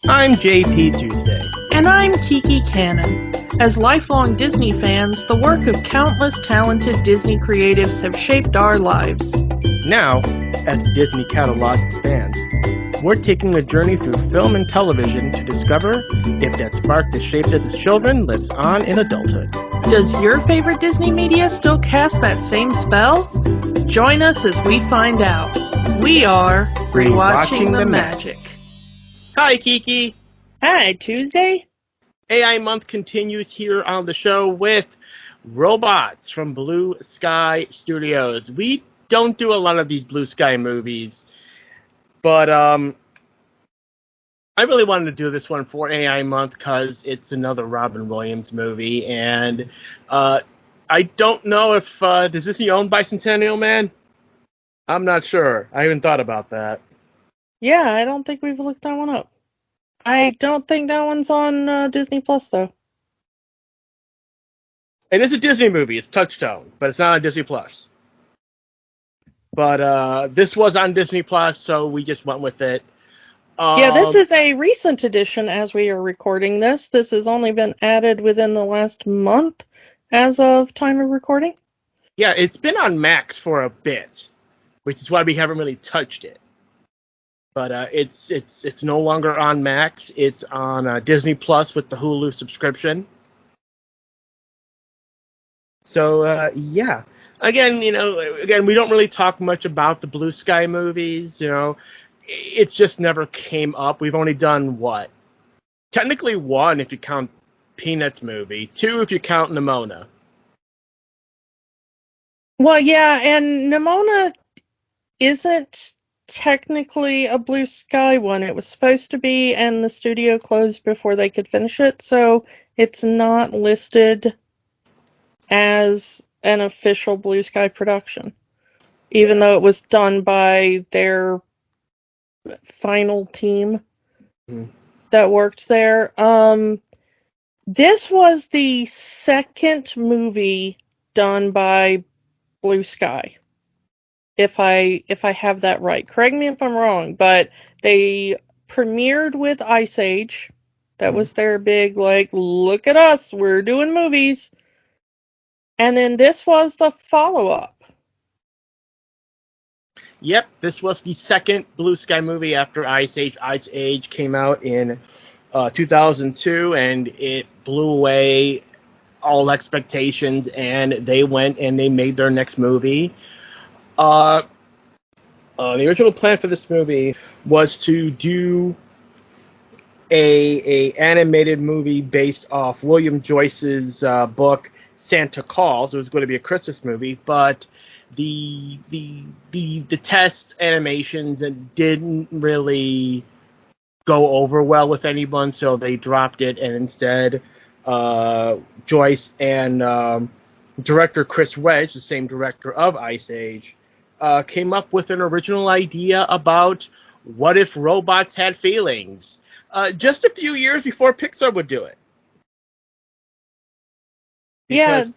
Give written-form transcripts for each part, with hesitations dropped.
I'm JP Tuesday. And I'm Kiki Cannon. As lifelong Disney fans, the work of countless talented Disney creatives have shaped our lives. Now, as the Disney catalog expands, we're taking a journey through film and television to discover if that spark that shaped us as children lives on in adulthood. Does your favorite Disney media still cast that same spell? Join us as we find out. We are Rewatching the Magic. Hi, Kiki. Hi, Tuesday. AI Month continues here on the show with Robots from Blue Sky Studios. We don't do a lot of these Blue Sky movies, but I really wanted to do this one for AI Month because it's another Robin Williams movie, and I don't know if does Disney own Bicentennial Man? I'm not sure. I haven't thought about that. Yeah, I don't think we've looked that one up. I don't think that one's on Disney Plus, though. It is a Disney movie. It's Touchstone, but it's not on Disney Plus. But this was on Disney Plus, so we just went with it. Yeah, this is a recent edition as we are recording this. This has only been added within the last month as of time of recording. Yeah, it's been on Max for a bit, which is why we haven't really touched it. But it's no longer on Max. It's on Disney Plus with the Hulu subscription. So yeah, again, we don't really talk much about the Blue Sky movies. It's just never came up. We've only done what? Technically one if you count Peanuts movie, two if you count Nimona. Well, yeah, and Nimona isn't technically a Blue Sky one. It was supposed to be, and the studio closed before they could finish it, so it's not listed as an official Blue Sky production, even though it was done by their final team that worked there. This was the second movie done by Blue Sky. If I have that right. Correct me if I'm wrong, but they premiered with Ice Age. That was their big, look at us, we're doing movies. And then this was the follow-up. Yep, this was the second Blue Sky movie after Ice Age. Ice Age came out in 2002, and it blew away all expectations, and they went and they made their next movie. The original plan for this movie was to do a animated movie based off William Joyce's book Santa Calls. It was going to be a Christmas movie, but the test animations didn't really go over well with anyone, so they dropped it, and instead Joyce and director Chris Wedge, the same director of Ice Age, came up with an original idea about what if robots had feelings, just a few years before Pixar would do it. Because,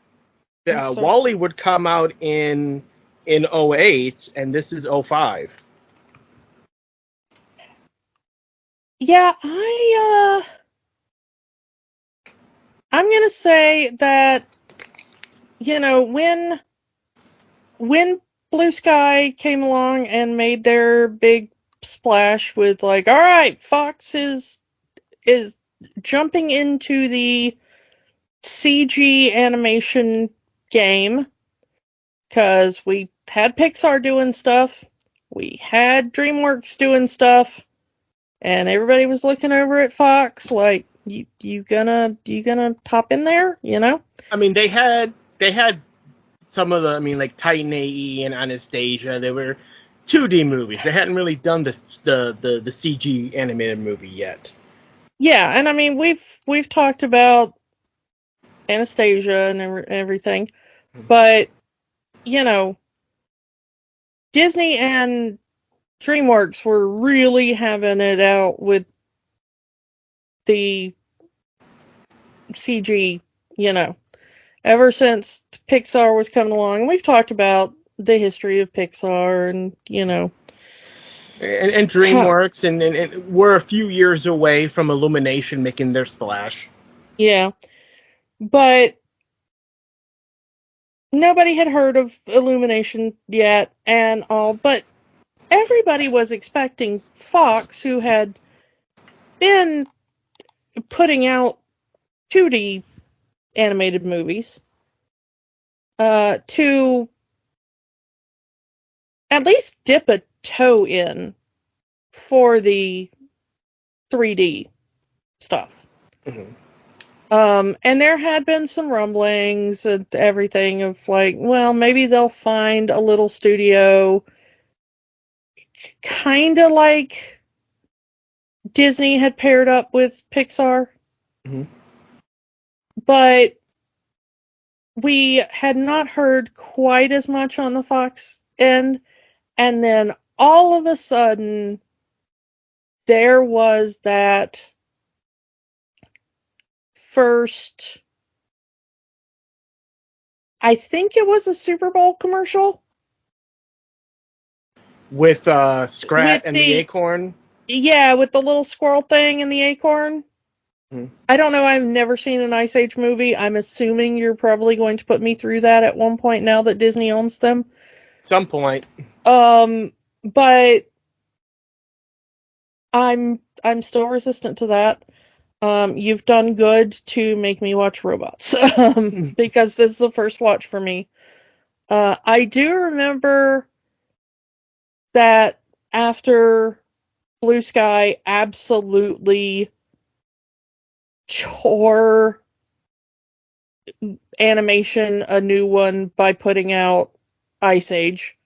yeah. WALL-E would come out in 2008, and this is 2005. Yeah, I'm gonna say that, when Blue Sky came along and made their big splash with all right, Fox is jumping into the CG animation game, because we had Pixar doing stuff, we had DreamWorks doing stuff, and everybody was looking over at Fox like, you gonna top in there, I mean, they had some of the, like Titan AE and Anastasia. They were 2D movies. They hadn't really done the CG animated movie yet. Yeah, and we've talked about Anastasia and everything, but Disney and DreamWorks were really having it out with the CG, ever since Pixar was coming along. And we've talked about the history of Pixar and, And DreamWorks, and we're a few years away from Illumination making their splash. Yeah. But nobody had heard of Illumination yet and all, but everybody was expecting Fox, who had been putting out 2D animated movies, to at least dip a toe in for the 3D stuff. Mm-hmm. And there had been some rumblings and everything of like, well, maybe they'll find a little studio, kind of like Disney had paired up with Pixar. Mm-hmm. But we had not heard quite as much on the Fox end. And then all of a sudden, there was that first, I think it was a Super Bowl commercial. With Scrat and the acorn? Yeah, with the little squirrel thing and the acorn. Mm-hmm. I don't know, I've never seen an Ice Age movie. I'm assuming you're probably going to put me through that at one point now that Disney owns them. Some point. But I'm still resistant to that. You've done good to make me watch Robots, because this is the first watch for me. I do remember that after Blue Sky absolutely tore animation a new one by putting out Ice Age,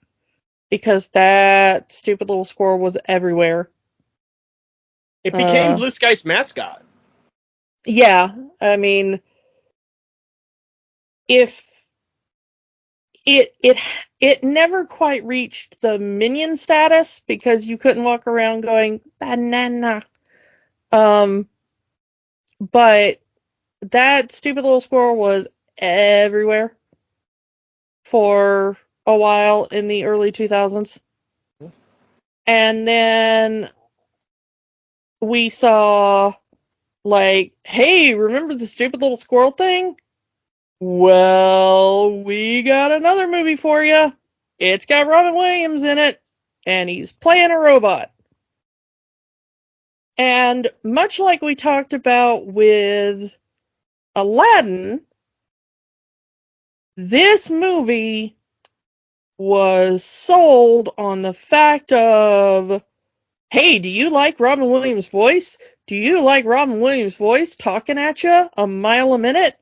because that stupid little squirrel was everywhere. It became Blue Sky's mascot. Yeah, I mean, if it never quite reached the minion status, because you couldn't walk around going banana. But that stupid little squirrel was everywhere for a while in the early 2000s. And then we saw, like, hey, remember the stupid little squirrel thing? Well, we got another movie for you. It's got Robin Williams in it, and he's playing a robot. And much like we talked about with Aladdin, this movie was sold on the fact of, hey, do you like Robin Williams' voice? Do you like Robin Williams' voice talking at you a mile a minute?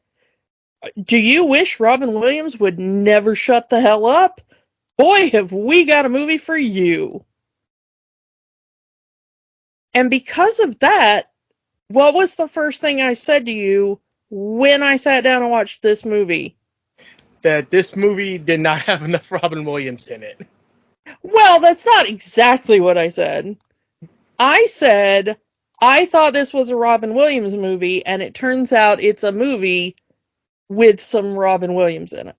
Do you wish Robin Williams would never shut the hell up? Boy, have we got a movie for you. And because of that, what was the first thing I said to you when I sat down and watched this movie? That this movie did not have enough Robin Williams in it. Well, that's not exactly what I said. I said I thought this was a Robin Williams movie, and it turns out it's a movie with some Robin Williams in it.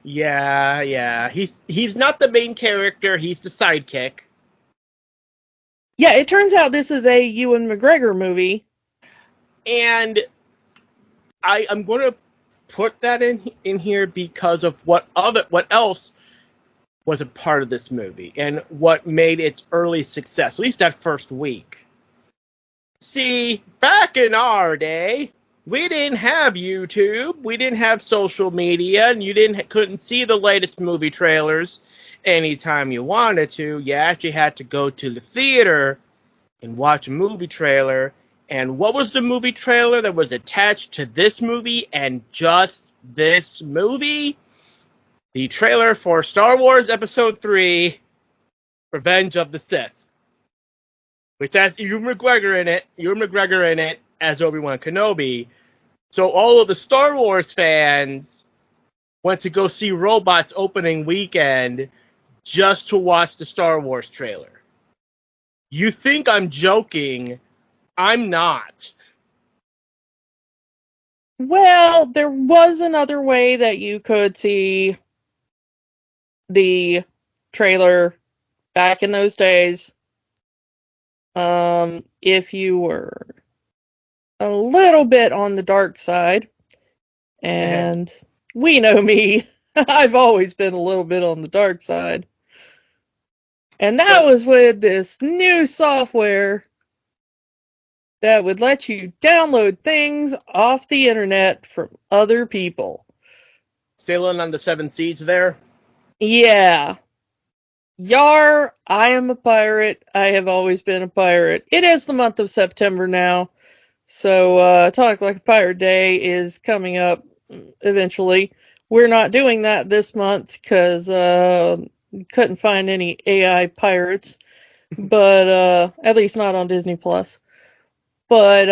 Yeah. He's not the main character, he's the sidekick. Yeah, it turns out this is a Ewan McGregor movie. And I'm going to put that in here because of what else was a part of this movie and what made its early success, at least that first week. See, back in our day, we didn't have YouTube, we didn't have social media, and you couldn't see the latest movie trailers anytime you wanted to. You actually had to go to the theater and watch a movie trailer. And what was the movie trailer that was attached to this movie and just this movie? The trailer for Star Wars Episode 3, Revenge of the Sith, which has Ewan McGregor in it as Obi-Wan Kenobi. So all of the Star Wars fans went to go see Robots opening weekend just to watch the Star Wars trailer. You think I'm joking? I'm not. Well, there was another way that you could see the trailer back in those days. If you were a little bit on the dark side, and we know me, I've always been a little bit on the dark side. And that was with this new software that would let you download things off the internet from other people. Sailing on the seven seas there? Yeah. Yar, I am a pirate. I have always been a pirate. It is the month of September now, so Talk Like a Pirate Day is coming up eventually. We're not doing that this month because couldn't find any AI pirates, but at least not on Disney Plus. But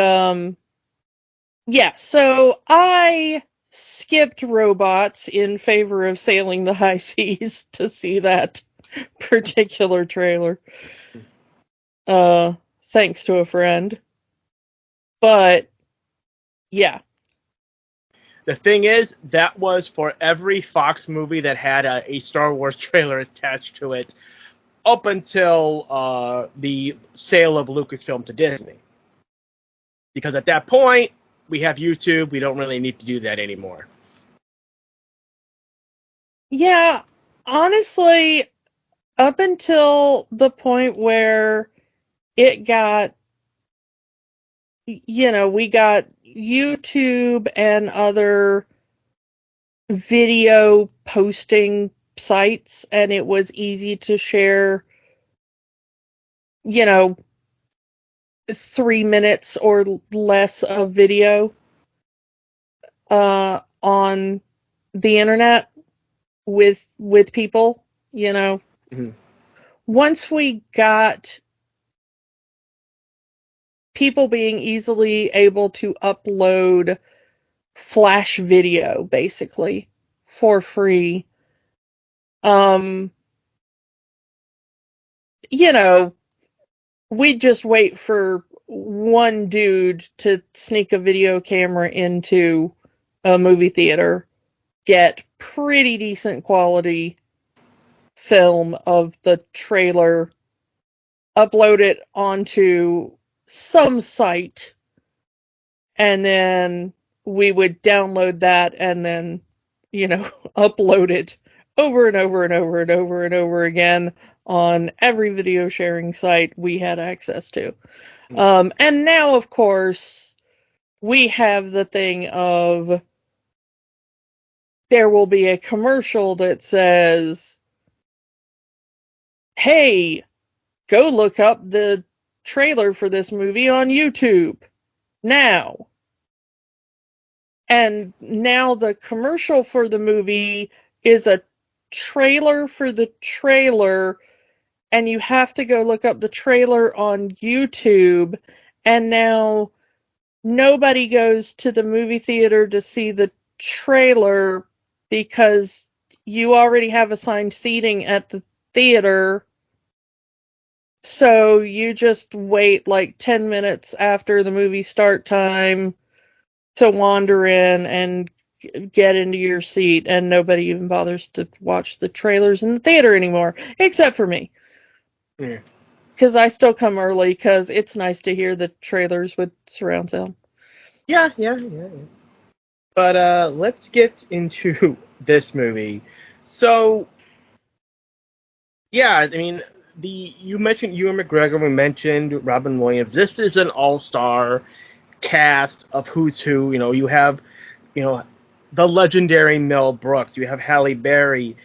yeah, so I skipped robots in favor of sailing the high seas to see that particular trailer. Thanks to a friend. But yeah. The thing is, that was for every Fox movie that had a Star Wars trailer attached to it up until the sale of Lucasfilm to Disney. Because at that point, we have YouTube. We don't really need to do that anymore. Yeah, honestly, up until the point where it got, we got YouTube and other video posting sites, and it was easy to share, 3 minutes or less of video on the internet with people, Mm-hmm. Once we got people being easily able to upload Flash video, basically, for free, we'd just wait for one dude to sneak a video camera into a movie theater, get pretty decent quality film of the trailer, upload it onto some site, and then we would download that and then, upload it over and over and over and over and over again on every video sharing site we had access to. And now, of course, we have the thing of there will be a commercial that says, hey, go look up the trailer for this movie on YouTube now. And now the commercial for the movie is a trailer for the trailer, and you have to go look up the trailer on YouTube. And now nobody goes to the movie theater to see the trailer because you already have assigned seating at the theater. So you just wait like 10 minutes after the movie start time to wander in and get into your seat, and nobody even bothers to watch the trailers in the theater anymore, except for me. Yeah. Because I still come early because it's nice to hear the trailers with surround sound. Yeah. But let's get into this movie. So, yeah, I mean, you mentioned Ewan McGregor, we mentioned Robin Williams. This is an all-star cast of who's who. You have, the legendary Mel Brooks. You have Halle Berry,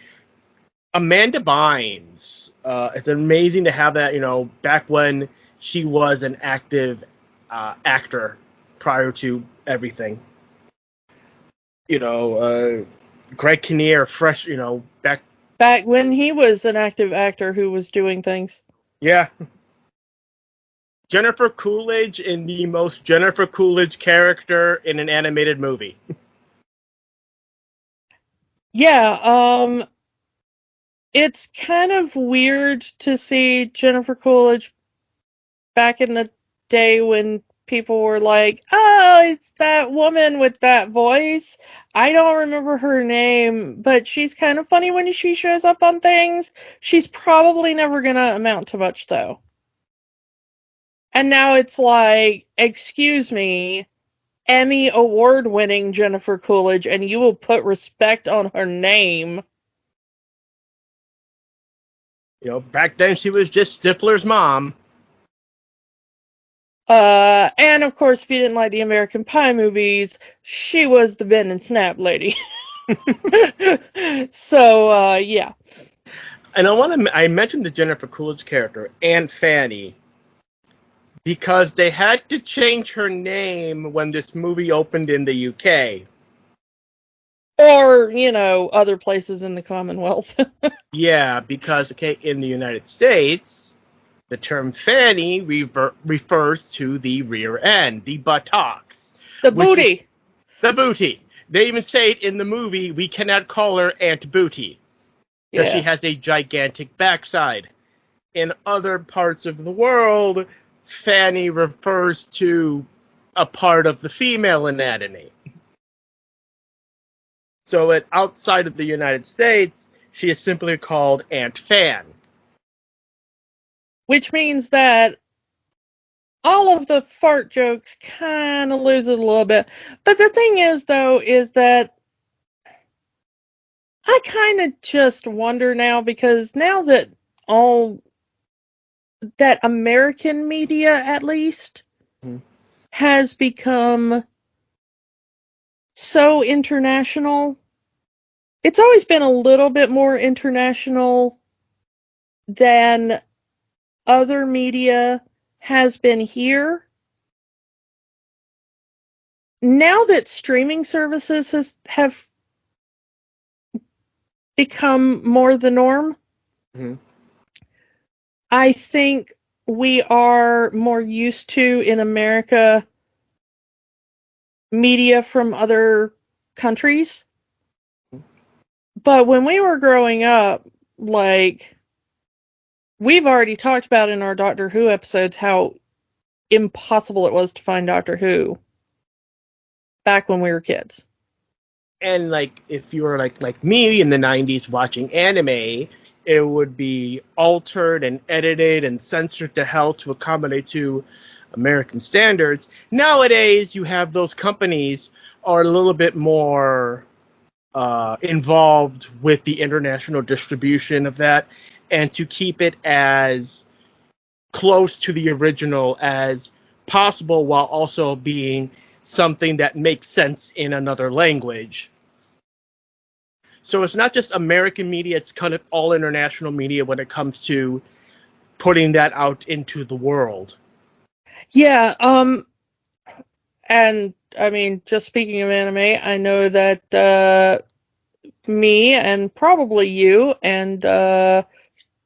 Amanda Bynes. It's amazing to have that. Back when she was an active actor prior to everything. Greg Kinnear, fresh. Back when he was an active actor who was doing things. Yeah. Jennifer Coolidge in the most Jennifer Coolidge character in an animated movie. Yeah, it's kind of weird to see Jennifer Coolidge back in the day when people were like, oh, it's that woman with that voice. I don't remember her name, but she's kind of funny when she shows up on things. She's probably never gonna amount to much, though. And now it's like, excuse me, Emmy award-winning Jennifer Coolidge, and you will put respect on her name. Back then she was just Stifler's mom. And of course, if you didn't like the American Pie movies, she was the bend and snap lady. So, yeah. And I mentioned the Jennifer Coolidge character, Aunt Fanny, because they had to change her name when this movie opened in the UK. Or, other places in the Commonwealth. Yeah, because, in the United States, the term fanny refers to the rear end, the buttocks. The booty. The booty. They even say it in the movie, we cannot call her Aunt Booty, because she has a gigantic backside. In other parts of the world, fanny refers to a part of the female anatomy. So outside of the United States, she is simply called Aunt Fan. Which means that all of the fart jokes kind of lose it a little bit. But the thing is, though, is that I kind of just wonder now, because now that all that American media, at least, has become so international. It's always been a little bit more international than other media has been here. Now that streaming services have become more the norm, I think we are more used to, in America, media from other countries. But when we were growing up, like, we've already talked about in our Doctor Who episodes how impossible it was to find Doctor Who back when we were kids. And like, if you were like me in the 90s watching anime, it would be altered and edited and censored to hell to accommodate to American standards. Nowadays, you have those companies are a little bit more involved with the international distribution of that, and to keep it as close to the original as possible while also being something that makes sense in another language. So it's not just American media, it's kind of all international media when it comes to putting that out into the world. Yeah, and I mean, just speaking of anime, I know that me and probably you, and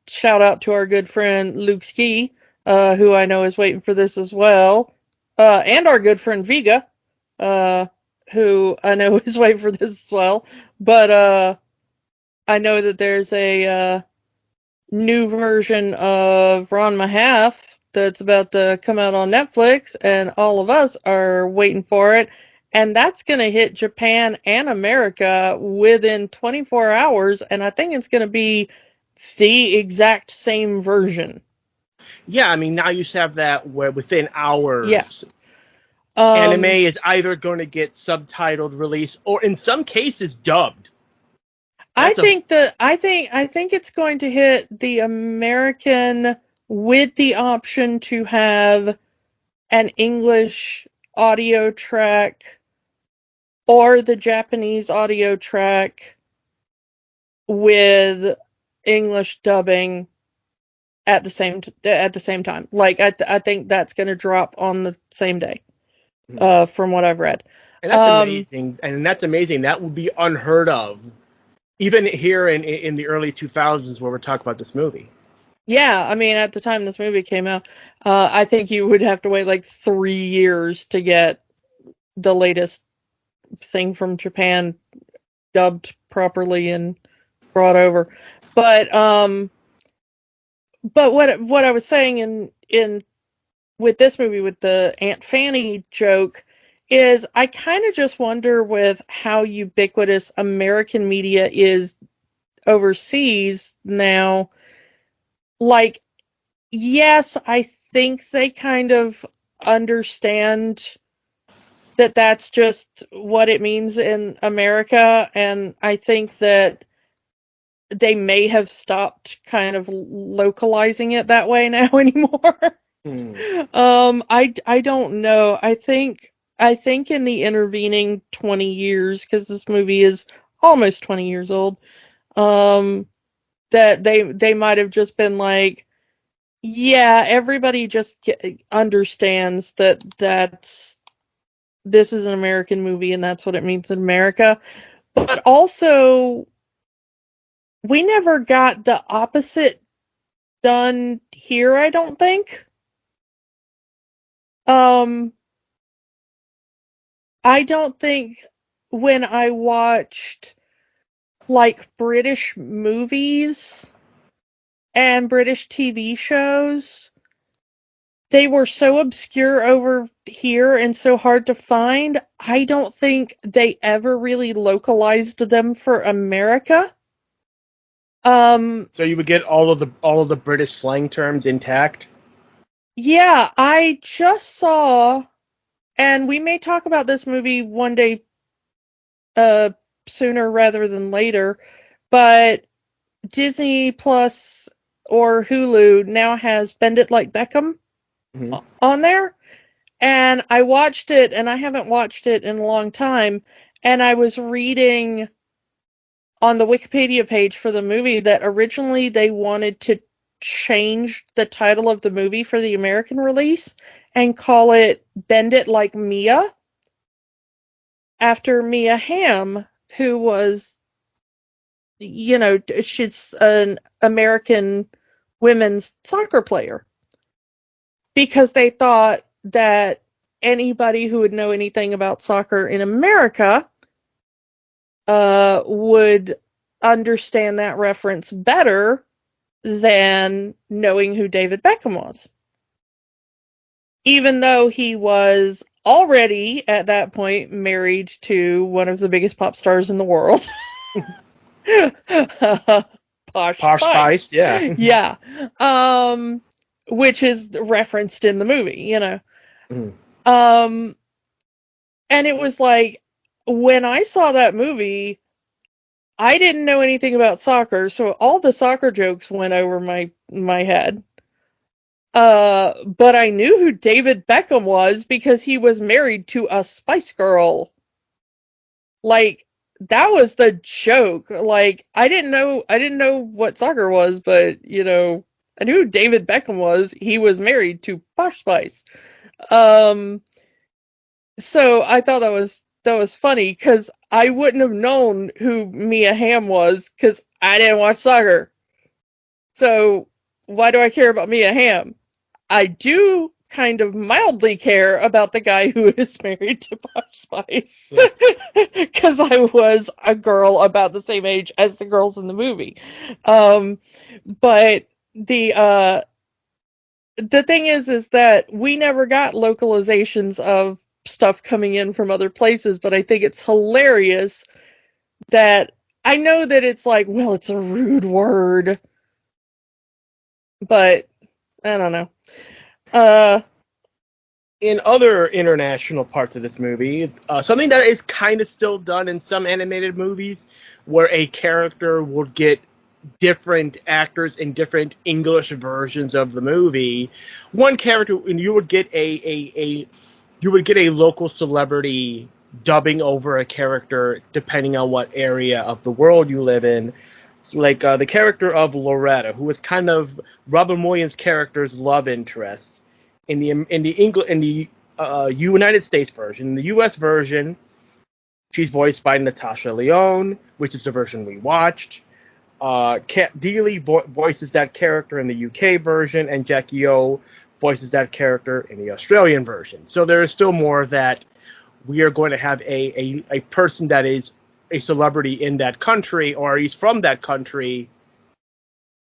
shout out to our good friend Luke Ski, who I know is waiting for this as well, and our good friend Vega, who I know is waiting for this as well. But I know that there's a new version of Ron Mahalf that's about to come out on Netflix, and all of us are waiting for it. And that's going to hit Japan and America within 24 hours, and I think it's going to be the exact same version. Yeah, I mean, now you have that where within hours, anime is either going to get subtitled release or in some cases dubbed. I think it's going to hit the American with the option to have an English audio track or the Japanese audio track with English dubbing at the same time. Like, I think that's going to drop on the same day, from what I've read. And that's amazing. And that's amazing. That would be unheard of, even here in the early 2000s where we're talking about this movie. Yeah, I mean, at the time this movie came out, I think you would have to wait like 3 years to get the latest thing from Japan dubbed properly and brought over. But what I was saying in with this movie, with the Aunt Fanny joke, is I kind of just wonder with how ubiquitous American media is overseas now. Like, yes, I think they kind of understand that that's just what it means in America, and I think that they may have stopped kind of localizing it that way now anymore. I don't know. I think in the intervening 20 years, because this movie is almost 20 years old, that they might have just been like, yeah, everybody just understands that this is an American movie and that's what it means in America. But also, we never got the opposite done here, I don't think. I don't think when I watched like British movies and British TV shows, they were so obscure over here and so hard to find. I don't think they ever really localized them for America. So you would get all of the British slang terms intact? Yeah, I just saw, and we may talk about this movie one day sooner rather than later, but Disney Plus or Hulu now has Bend It Like Beckham on there. And I watched it, and I haven't watched it in a long time, and I was reading on the Wikipedia page for the movie that originally they wanted to change the title of the movie for the American release and call it Bend It Like Mia, after Mia Hamm, who was, she's an American women's soccer player. Because they thought that anybody who would know anything about soccer in America would understand that reference better than knowing who David Beckham was. Even though he was already, at that point, married to one of the biggest pop stars in the world. Posh Spice, yeah. Yeah. Which is referenced in the movie, And it was like, when I saw that movie, I didn't know anything about soccer, so all the soccer jokes went over my head. But I knew who David Beckham was because he was married to a Spice Girl. Like, that was the joke. Like, I didn't know what soccer was, but I knew who David Beckham was. He was married to Posh Spice. So I thought that was funny because I wouldn't have known who Mia Hamm was because I didn't watch soccer. So why do I care about Mia Hamm? I do kind of mildly care about the guy who is married to Posh Spice because I was a girl about the same age as the girls in the movie. But the thing is that we never got localizations of stuff coming in from other places, but I think it's hilarious that I know that it's like, well, it's a rude word, but I don't know. In other international parts of this movie, something that is kind of still done in some animated movies, where a character will get different actors in different English versions of the movie. One character, and you would get a local celebrity dubbing over a character depending on what area of the world you live in. So like the character of Loretta, who is kind of Robin Williams' character's love interest in the United States version. In the U.S. version, she's voiced by Natasha Lyonne, which is the version we watched. Kat Deely voices that character in the UK version, and Jackie O voices that character in the Australian version. So there is still more that we are going to have a person that is a celebrity in that country, or he's from that country,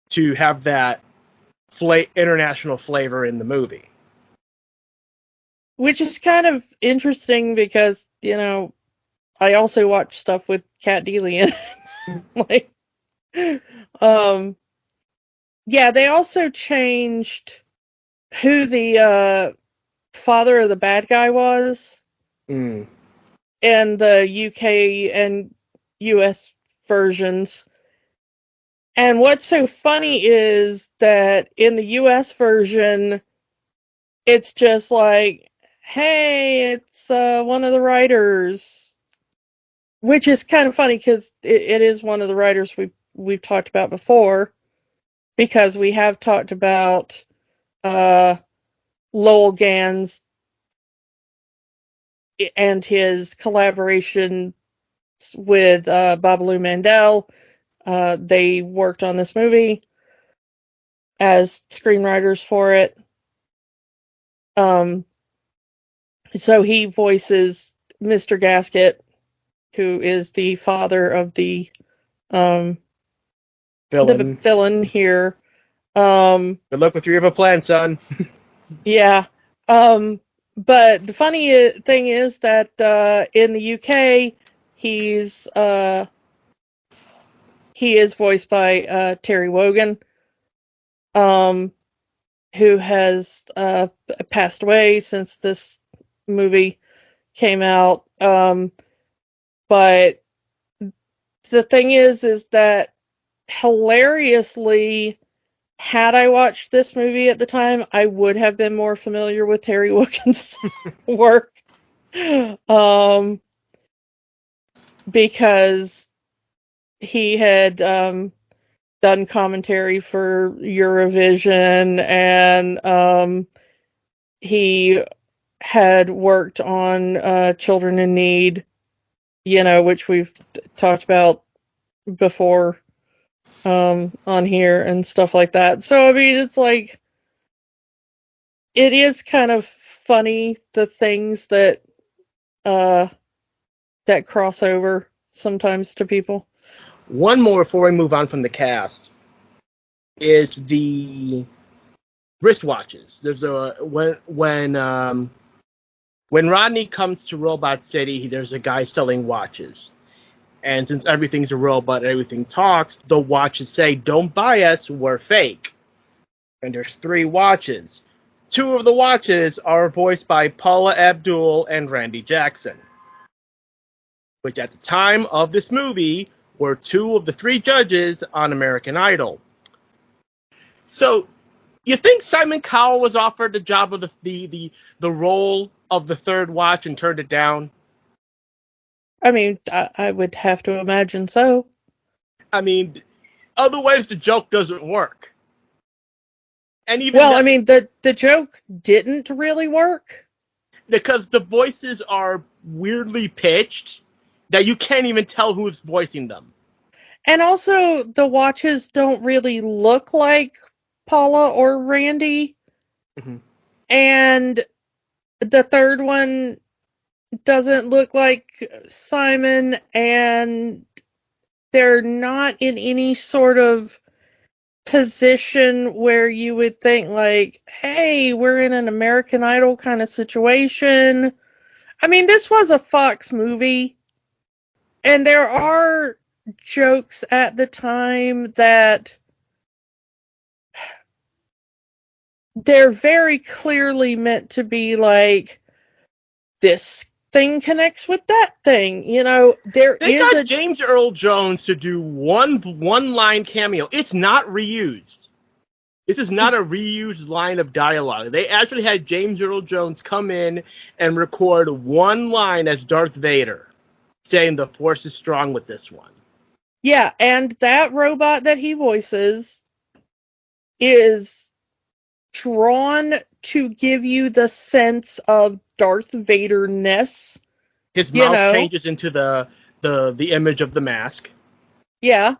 to have that international flavor in the movie. Which is kind of interesting because, I also watch stuff with Kat Deely in it. Yeah, they also changed who the father of the bad guy was Mm. in the UK and US versions. And what's so funny is that in the US version, it's just like, hey, it's one of the writers, which is kind of funny because it is one of the writers we've talked about before, because we have talked about Lowell Gans and his collaboration with Babalu Mandel. They worked on this movie as screenwriters for it. So he voices Mr. Gasket, who is the father of the villain here. Good luck with your evil plan, son. Yeah. But the funny thing is that in the UK, he is voiced by Terry Wogan, who has passed away since this movie came out. But the thing is that hilariously, had I watched this movie at the time, I would have been more familiar with Terry Wogan's work. Because he had done commentary for Eurovision, and he had worked on Children in Need, which we've talked about before on here and stuff like that. So, I mean, it's like, it is kind of funny, the things that cross over sometimes to people. One more before we move on from the cast is the wristwatches. There's when Rodney comes to Robot City, there's a guy selling watches. And since everything's a robot, everything talks, the watches say, "Don't buy us, we're fake." And there's 3 watches. 2 of the watches are voiced by Paula Abdul and Randy Jackson, which at the time of this movie were 2 of the 3 judges on American Idol. So, you think Simon Cowell was offered the job of the role of the 3rd watch and turned it down? I mean, I would have to imagine so. I mean, otherwise the joke doesn't work. And even I mean, the joke didn't really work because the voices are weirdly pitched that you can't even tell who's voicing them. And also, the watches don't really look like Paula or Randy. Mm-hmm. And the 3rd one doesn't look like Simon, and they're not in any sort of position where you would think, like, hey, we're in an American Idol kind of situation. I mean, this was a Fox movie, and there are jokes at the time that they're very clearly meant to be like, this thing connects with that thing. They got James Earl Jones to do one line cameo. It's not reused. This is not a reused line of dialogue. They actually had James Earl Jones come in and record one line as Darth Vader, saying the Force is strong with this one. Yeah, and that robot that he voices is drawn to give you the sense of Darth Vader-ness. His mouth changes into the image of the mask. Yeah.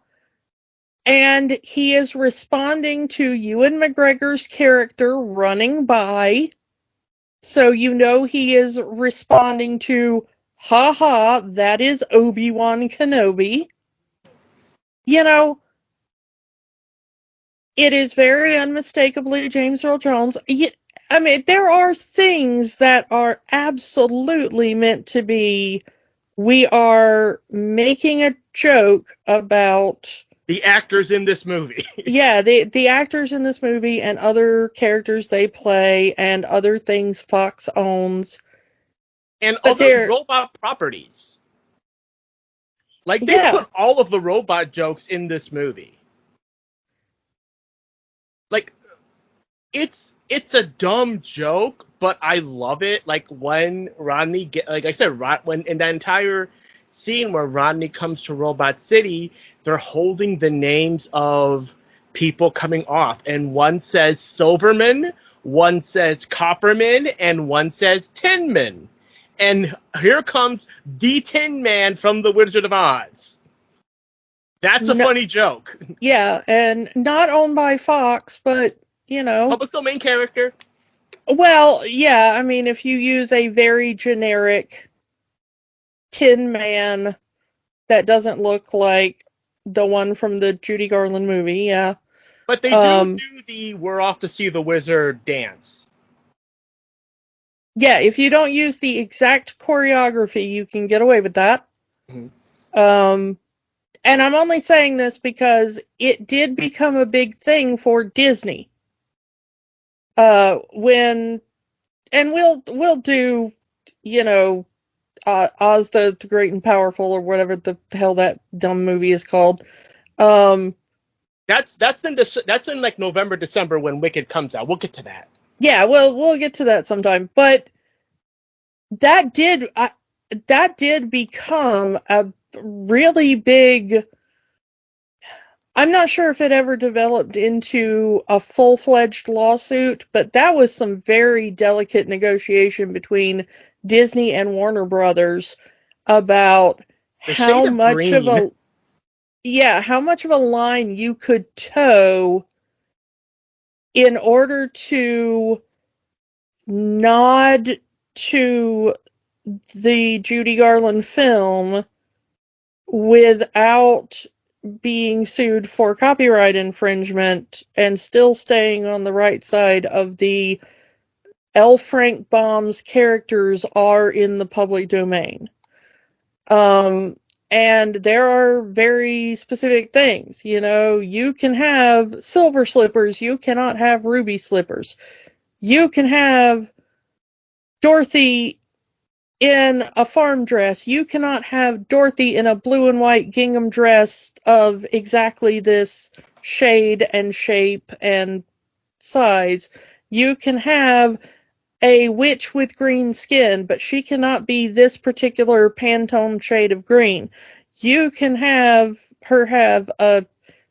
And he is responding to Ewan McGregor's character running by. So he is responding to, haha, that is Obi-Wan Kenobi. It is very unmistakably James Earl Jones. I mean, there are things that are absolutely meant to be, we are making a joke about The actors in this movie. Yeah, the actors in this movie and other characters they play and other things Fox owns. And But other they're, robot properties. Like, they yeah, put all of the robot jokes in this movie. Like, it's a dumb joke, but I love it. Like, when Rodney like I said, when in that entire scene where Rodney comes to Robot City, they're holding the names of people coming off, and one says Silverman, one says Copperman, and one says Tinman. And here comes the Tin Man from The Wizard of Oz. That's a no, funny joke. yeah, and not owned by Fox, but Public domain character. well, yeah, I mean, if you use a very generic Tin Man that doesn't look like the one from the Judy Garland movie, yeah. But they do the "we're off to see the wizard" dance. Yeah, if you don't use the exact choreography, you can get away with that. Mm-hmm. And I'm only saying this because it did become a big thing for Disney. When and we'll do, Oz the Great and Powerful or whatever the hell that dumb movie is called. That's in like November, December when Wicked comes out. We'll get to that. Yeah, well, we'll get to that sometime. But that did become a really big. I'm not sure if it ever developed into a full-fledged lawsuit, but that was some very delicate negotiation between Disney and Warner Brothers about The shade how of much of green. how much of a line you could toe in order to nod to the Judy Garland film without being sued for copyright infringement and still staying on the right side of the L. Frank Baum's characters are in the public domain. And there are very specific things. You can have silver slippers, you cannot have ruby slippers. You can have Dorothy in a farm dress. You cannot have Dorothy in a blue and white gingham dress of exactly this shade and shape and size. You can have a witch with green skin, but she cannot be this particular Pantone shade of green. You can have her have a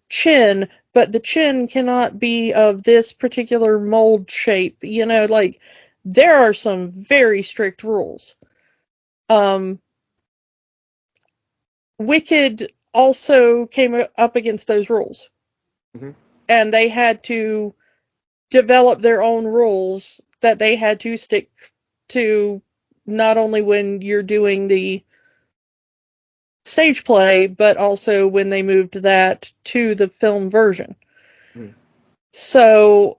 chin, but the chin cannot be of this particular mold shape. There are some very strict rules. Wicked also came up against those rules. Mm-hmm. And they had to develop their own rules that they had to stick to, not only when you're doing the stage play, but also when they moved that to the film version. Mm-hmm. So,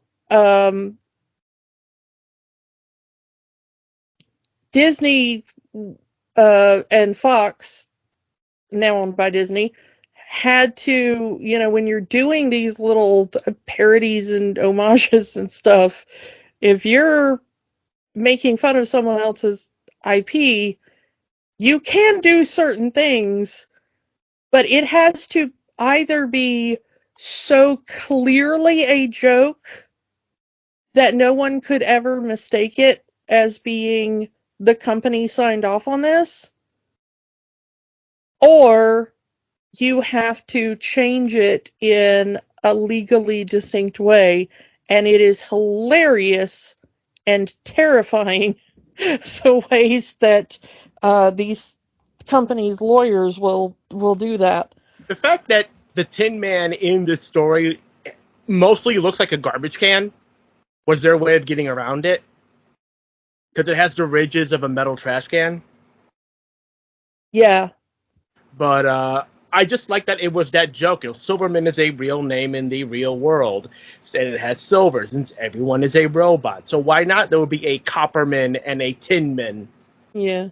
Disney and Fox, now owned by Disney, had to, when you're doing these little parodies and homages and stuff, if you're making fun of someone else's IP, you can do certain things, but it has to either be so clearly a joke that no one could ever mistake it as being the company signed off on this, or you have to change it in a legally distinct way, and it is hilarious and terrifying the ways that these companies' lawyers will do that. The fact that the Tin Man in this story mostly looks like a garbage can was their way of getting around it, because it has the ridges of a metal trash can. Yeah. But I just like that it was that joke. Silverman is a real name in the real world, and it has silver since everyone is a robot. So why not? There would be a Copperman and a Tinman. Yeah.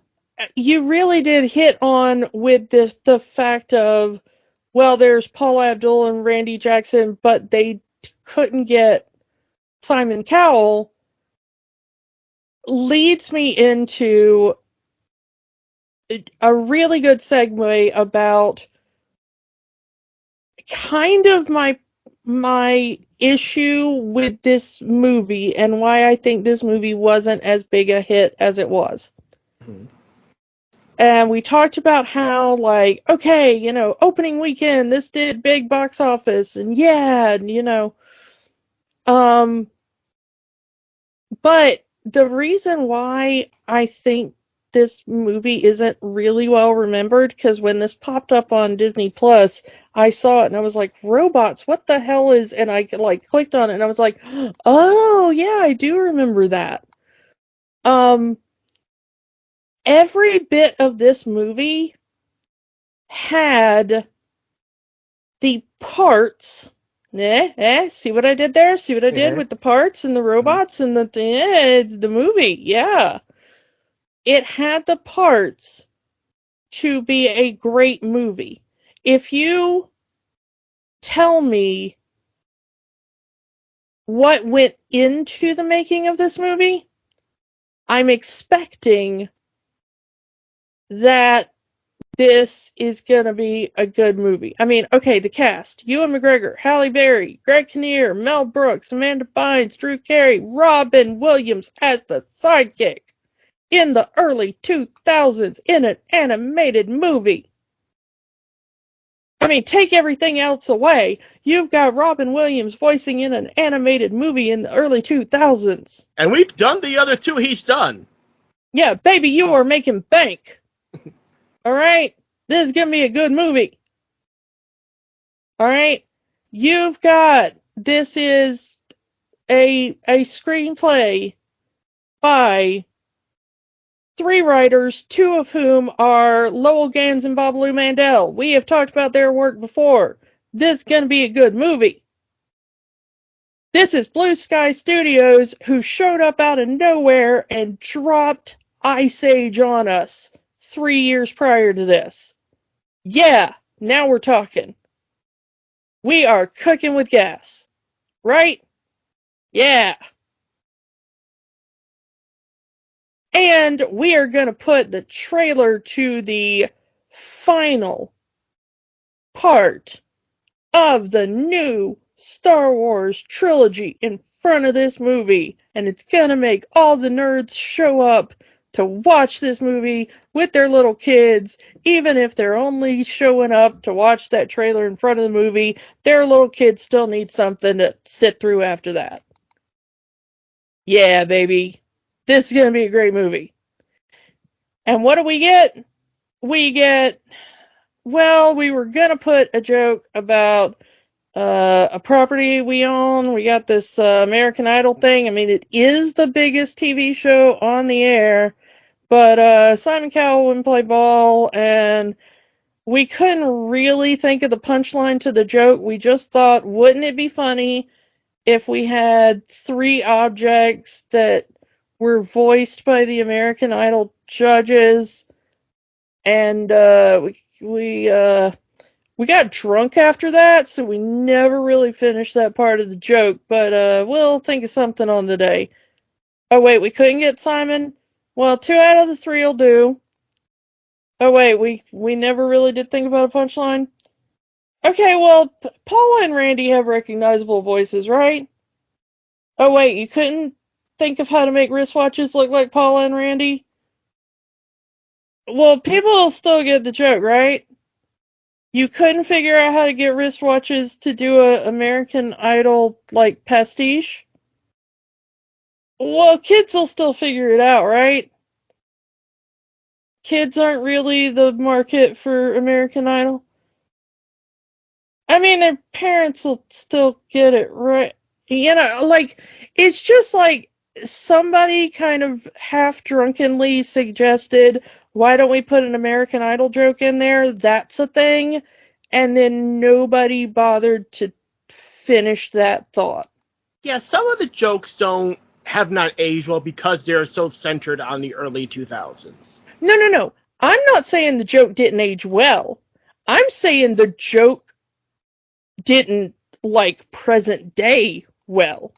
You really did hit on with the fact of well, there's Paula Abdul and Randy Jackson, but they couldn't get Simon Cowell, leads me into a really good segue about kind of my issue with this movie and why I think this movie wasn't as big a hit as it was. Mm-hmm. And we talked about how, like, okay, opening weekend, this did big box office, and yeah, but the reason why I think this movie isn't really well remembered, because when this popped up on Disney Plus, I saw it and I was like, robots, what the hell is, and I clicked on it and I was like, oh yeah, I do remember that. Every bit of this movie had the parts. See what I did there? See what I did with the parts and the robots and the movie? Yeah. It had the parts to be a great movie. If you tell me what went into the making of this movie, I'm expecting that this is going to be a good movie. I mean, okay, the cast: Ewan McGregor, Halle Berry, Greg Kinnear, Mel Brooks, Amanda Bynes, Drew Carey, Robin Williams as the sidekick in the early 2000s in an animated movie. I mean, take everything else away, you've got Robin Williams voicing in an animated movie in the early 2000s. And we've done the other two he's done. Yeah, baby, you are making bank. All right? This is going to be a good movie. All right? You've got, this is a screenplay by 3 writers, 2 of whom are Lowell Gans and Babalu Mandel. We have talked about their work before. This is going to be a good movie. This is Blue Sky Studios, who showed up out of nowhere and dropped Ice Age on us 3 years prior to this. Yeah, now we're talking. We are cooking with gas. Right? Yeah. And we are going to put the trailer to the final part of the new Star Wars trilogy in front of this movie. And it's going to make all the nerds show up to watch this movie with their little kids. Even if they're only showing up to watch that trailer in front of the movie, their little kids still need something to sit through after that. Yeah, baby. This is going to be a great movie. And what do we get? We get, well, we were going to put a joke about a property we own. We got this American Idol thing. I mean, it is the biggest TV show on the air, but Simon Cowell wouldn't play ball, and we couldn't really think of the punchline to the joke. We just thought, wouldn't it be funny if we had 3 objects that were voiced by the American Idol judges, and we got drunk after that, so we never really finished that part of the joke, but we'll think of something on the day. Oh wait, we couldn't get Simon? Well, 2 out of the 3 will do. Oh wait, we never really did think about a punchline? Okay, well, Paula and Randy have recognizable voices, right? Oh wait, you couldn't think of how to make wristwatches look like Paula and Randy? Well, people will still get the joke, right? You couldn't figure out how to get wristwatches to do a American Idol, like, pastiche? Well, kids will still figure it out, right? Kids aren't really the market for American Idol. I mean, their parents will still get it, right? Like, it's just like somebody kind of half-drunkenly suggested, why don't we put an American Idol joke in there? That's a thing. And then nobody bothered to finish that thought. Yeah, some of the jokes have not aged well because they're so centered on the early 2000s. No. I'm not saying the joke didn't age well. I'm saying the joke didn't like present day well.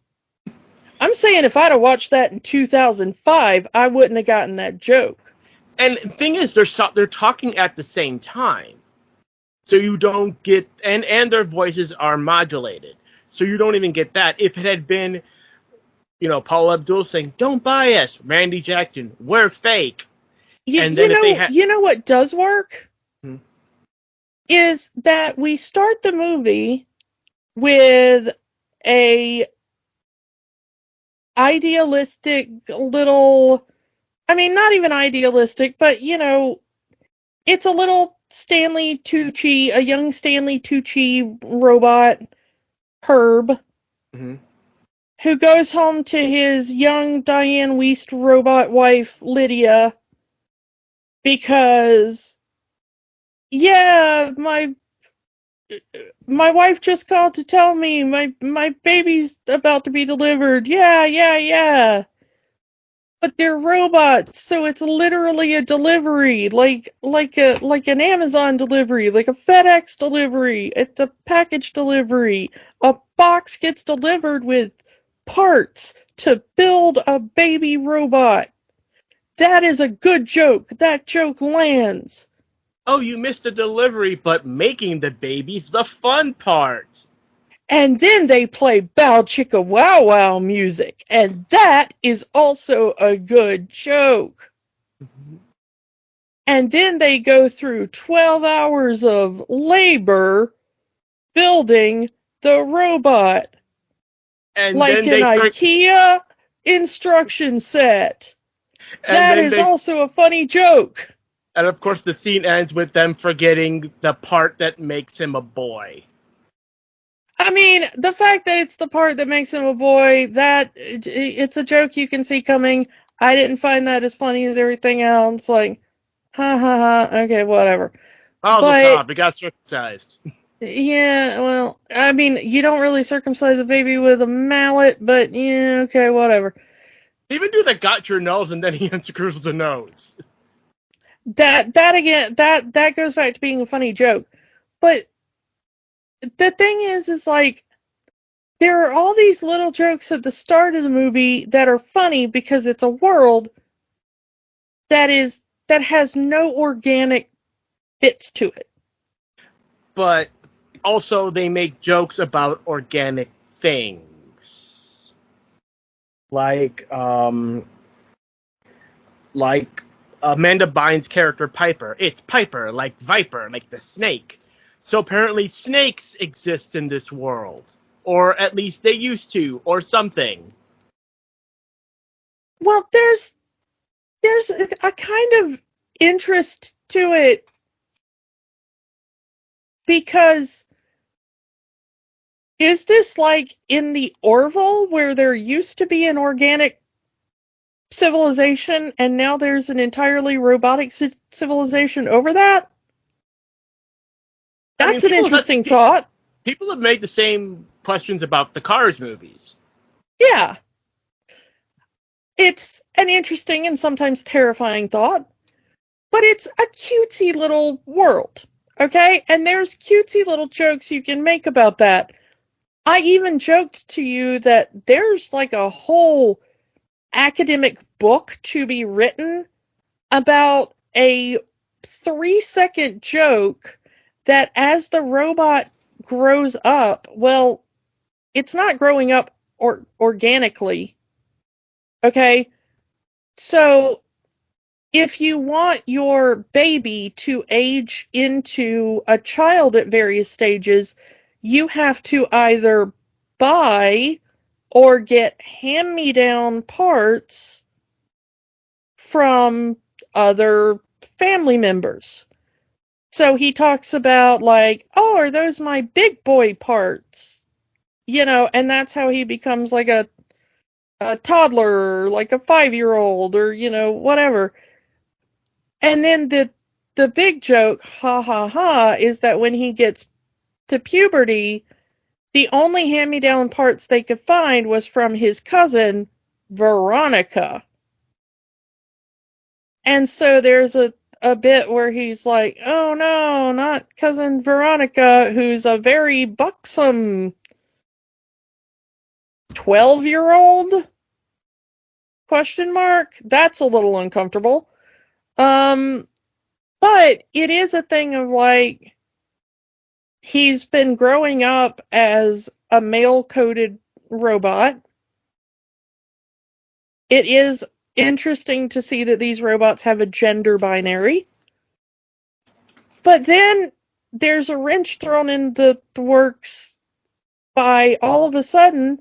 I'm saying if I'd have watched that in 2005, I wouldn't have gotten that joke. And the thing is, they're talking at the same time, so you don't get, and their voices are modulated, so you don't even get that. If it had been, Paula Abdul saying, "Don't buy us," Randy Jackson, "We're fake," and then if they had, you know what does work Hmm. is that we start the movie with a idealistic little, I mean, not even idealistic, but it's a little Stanley Tucci, a young Stanley Tucci robot, Herb, Mm-hmm. who goes home to his young Diane Wiest robot wife, Lydia, because, yeah, my wife just called to tell me my baby's about to be delivered. Yeah, yeah, yeah. But they're robots, so it's literally a delivery, like an Amazon delivery, like a FedEx delivery. It's a package delivery. A box gets delivered with parts to build a baby robot. That is a good joke. That joke lands. Oh, you missed the delivery, but making the baby's the fun part. And then they play Bow Chicka Wow Wow music, and that is also a good joke. Mm-hmm. And then they go through 12 hours of labor building the robot. And Like then an they IKEA instruction set. and That then is they also a funny joke. and of course the scene ends with them forgetting the part that makes him a boy. I mean, the fact that it's the part that makes him a boy, that it's a joke you can see coming. I didn't find that as funny as everything else. Like, ha ha ha, okay, whatever. Mazel But, tov, he got circumcised. yeah, well, I mean, you don't really circumcise a baby with a mallet, but yeah, okay, whatever. Even do the got your nose and then he unscrews the nose. That again, that goes back to being a funny joke. But the thing is like, there are all these little jokes at the start of the movie that are funny because it's a world that has no organic bits to it. But also they make jokes about organic things. Like like Amanda Bynes' character Piper. It's Piper, like Viper, like the snake. So apparently snakes exist in this world. Or at least they used to, or something. Well, there's a kind of interest to it because is this like in the Orville where there used to be an organic civilization and now there's an entirely robotic civilization over that? I mean, That's an interesting thought. people have made the same questions about the Cars movies. Yeah. It's an interesting and sometimes terrifying thought, but it's a cutesy little world, okay? And there's cutesy little jokes you can make about that. I even joked to you that there's like a whole academic book to be written about a 3-second joke that as the robot grows up, well, it's not growing up organically. Okay? So if you want your baby to age into a child at various stages, you have to either buy or get hand-me-down parts from other family members. So he talks about like, oh, are those my big boy parts? And that's how he becomes like a toddler, or like a 5-year-old, or whatever. And then the big joke, ha ha ha, is that when he gets to puberty, the only hand-me-down parts they could find was from his cousin, Veronica. And so there's a a bit where he's like, oh no, not cousin Veronica, who's a very buxom 12-year-old? Question mark? That's a little uncomfortable. But it is a thing of like, he's been growing up as a male-coded robot. It is interesting to see that these robots have a gender binary. But then there's a wrench thrown into the works by all of a sudden,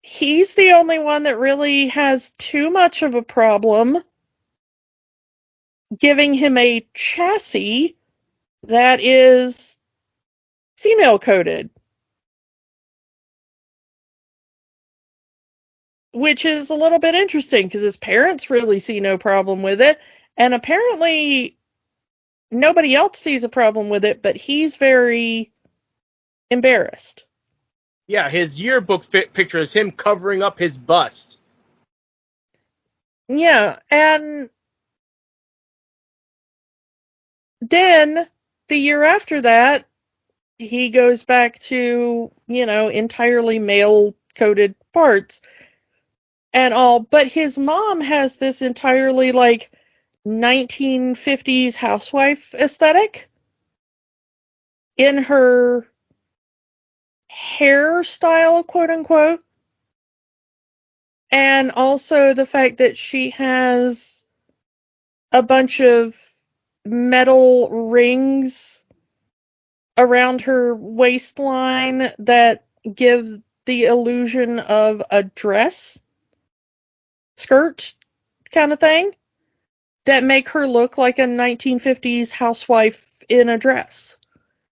he's the only one that really has too much of a problem giving him a chassis that is female coded. Which is a little bit interesting because his parents really see no problem with it. And apparently nobody else sees a problem with it, but he's very embarrassed. Yeah, his yearbook picture is him covering up his bust. Yeah, and then the year after that, he goes back to, entirely male-coded parts and all. But his mom has this entirely, 1950s housewife aesthetic in her hairstyle, quote-unquote. And also the fact that she has a bunch of metal rings around her waistline that give the illusion of a dress, skirt kind of thing, that make her look like a 1950s housewife in a dress.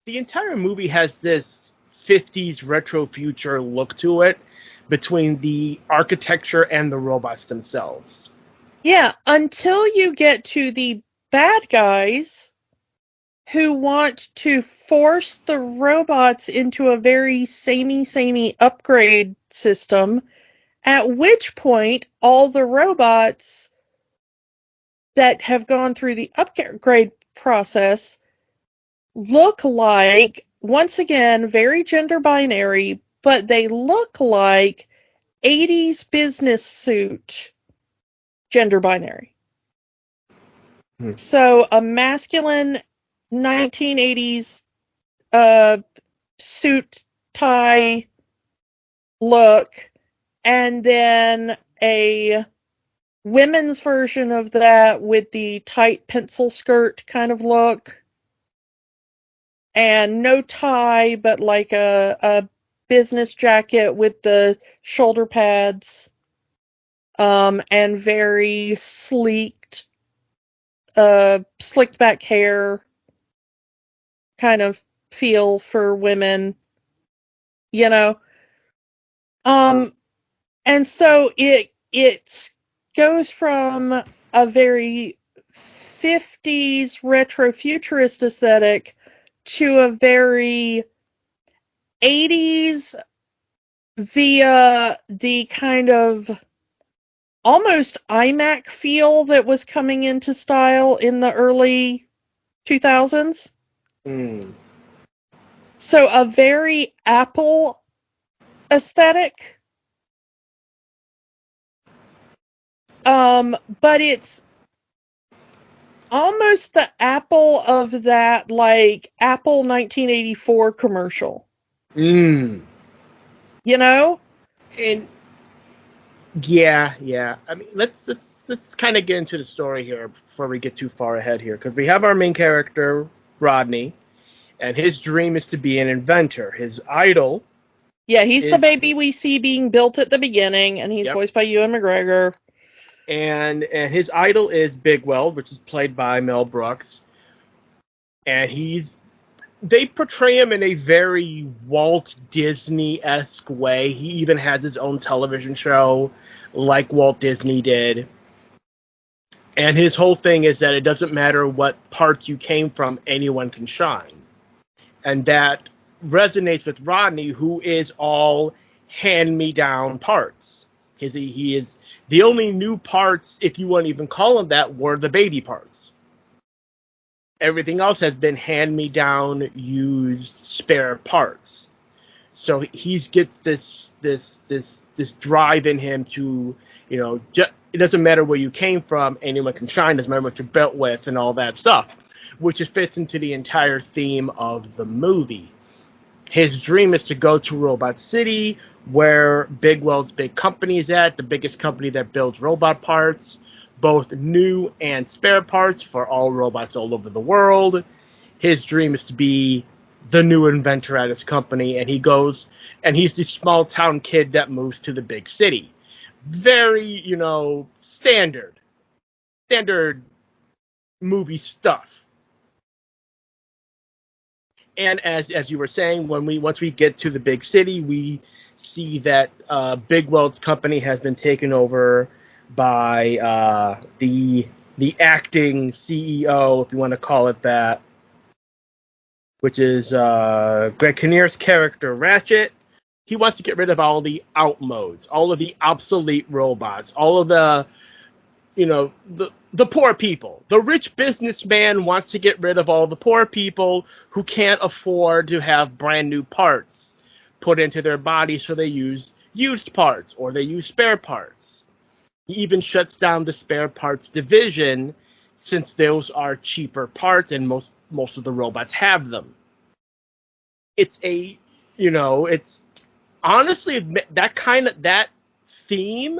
The entire movie has this 50s retro future look to it between the architecture and the robots themselves. Yeah, until you get to the bad guys who want to force the robots into a very samey upgrade system, at which point all the robots that have gone through the upgrade process look like, once again, very gender binary, but they look like 80s business suit gender binary. So a masculine 1980s suit tie look, and then a women's version of that with the tight pencil skirt kind of look, and no tie, but like a business jacket with the shoulder pads, and very slicked back hair kind of feel for women, and so it goes from a very 50s retro-futurist aesthetic to a very 80s via the kind of almost iMac feel that was coming into style in the early 2000s. So a very Apple aesthetic. But it's almost the Apple of that, like, Apple 1984 commercial. And yeah. I mean, let's kind of get into the story here before we get too far ahead here, because we have our main character, Rodney, and his dream is to be an inventor. His idol. Yeah, he's the baby we see being built at the beginning, and he's voiced by Ewan McGregor. And his idol is Bigwell, which is played by Mel Brooks. And they portray him in a very Walt Disney-esque way. He even has his own television show, like Walt Disney did. And his whole thing is that it doesn't matter what parts you came from, anyone can shine. And that resonates with Rodney, who is all hand-me-down parts. He is The only new parts, if you want to even call them that, were the baby parts. Everything else has been hand-me-down, used spare parts. So he gets this drive in him to, it doesn't matter where you came from, anyone can shine, doesn't matter what you're built with, and all that stuff, which just fits into the entire theme of the movie. His dream is to go to Robot City, where Bigwell's big company is at, the biggest company that builds robot parts, both new and spare parts for all robots all over the world. His dream is to be the new inventor at his company, and he goes, and he's the small town kid that moves to the big city. Very, standard movie stuff. And as you were saying, once we get to the big city, we see that Bigwell's company has been taken over by the acting CEO, if you want to call it that, which is Greg Kinnear's character Ratchet. He wants to get rid of all the outmodes, all of the obsolete robots, all of the the poor people. The rich businessman wants to get rid of all the poor people who can't afford to have brand new parts put into their bodies, so they use used parts or they use spare parts. He even shuts down the spare parts division, since those are cheaper parts and most of the robots have them. It's it's honestly that theme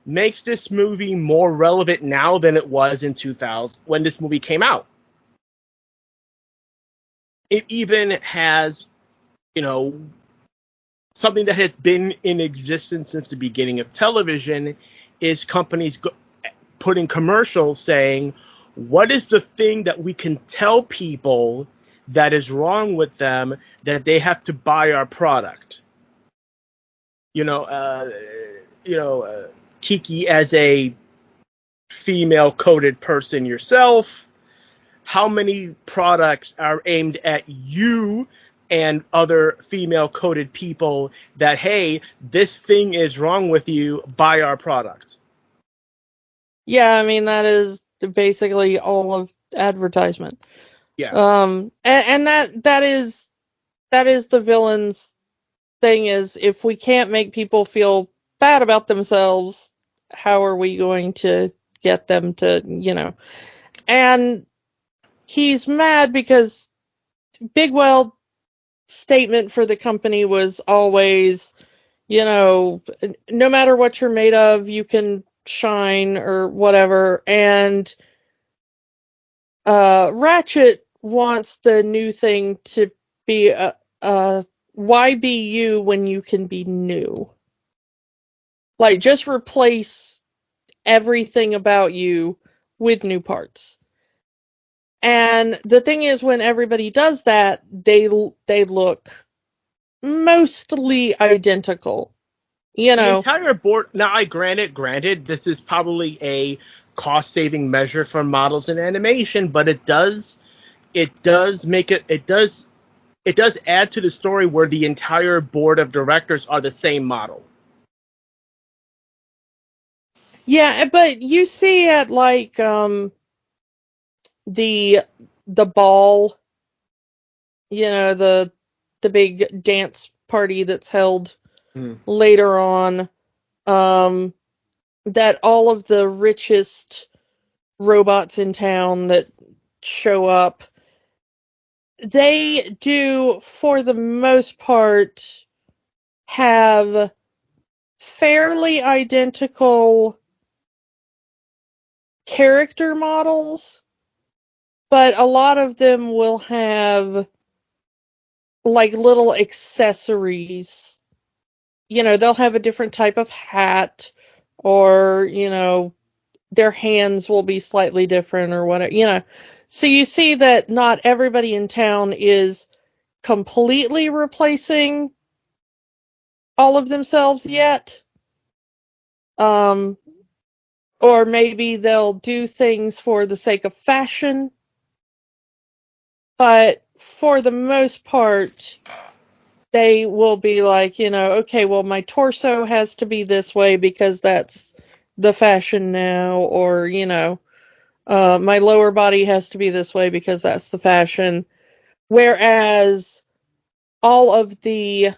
makes this movie more relevant now than it was in 2000 when this movie came out. It even has, something that has been in existence since the beginning of television is companies putting commercials saying, what is the thing that we can tell people that is wrong with them that they have to buy our product? Kiki, as a female-coded person yourself, how many products are aimed at you and other female-coded people that, hey, this thing is wrong with you, buy our product? Yeah, I mean, that is basically all of advertisement. Yeah. And that is the villain's thing, is if we can't make people feel bad about themselves, how are we going to get them to, and he's mad because Bigwell's statement for the company was always, no matter what you're made of, you can shine or whatever. And Ratchet wants the new thing to be why be you when you can be new? Like, just replace everything about you with new parts. And the thing is, when everybody does that, they look mostly identical. The entire board. Now, granted, this is probably a cost-saving measure for models in animation, but it does add to the story where the entire board of directors are the same model. Yeah, but you see at like the ball, the big dance party that's held later on, that all of the richest robots in town that show up, they do, for the most part, have fairly identical character models, but a lot of them will have like little accessories. They'll have a different type of hat, or, their hands will be slightly different or whatever, So you see that not everybody in town is completely replacing all of themselves yet. Or maybe they'll do things for the sake of fashion. But for the most part, they will be like, okay, well, my torso has to be this way because that's, the fashion now, or, my lower body has to be this way because that's the fashion. Whereas all of the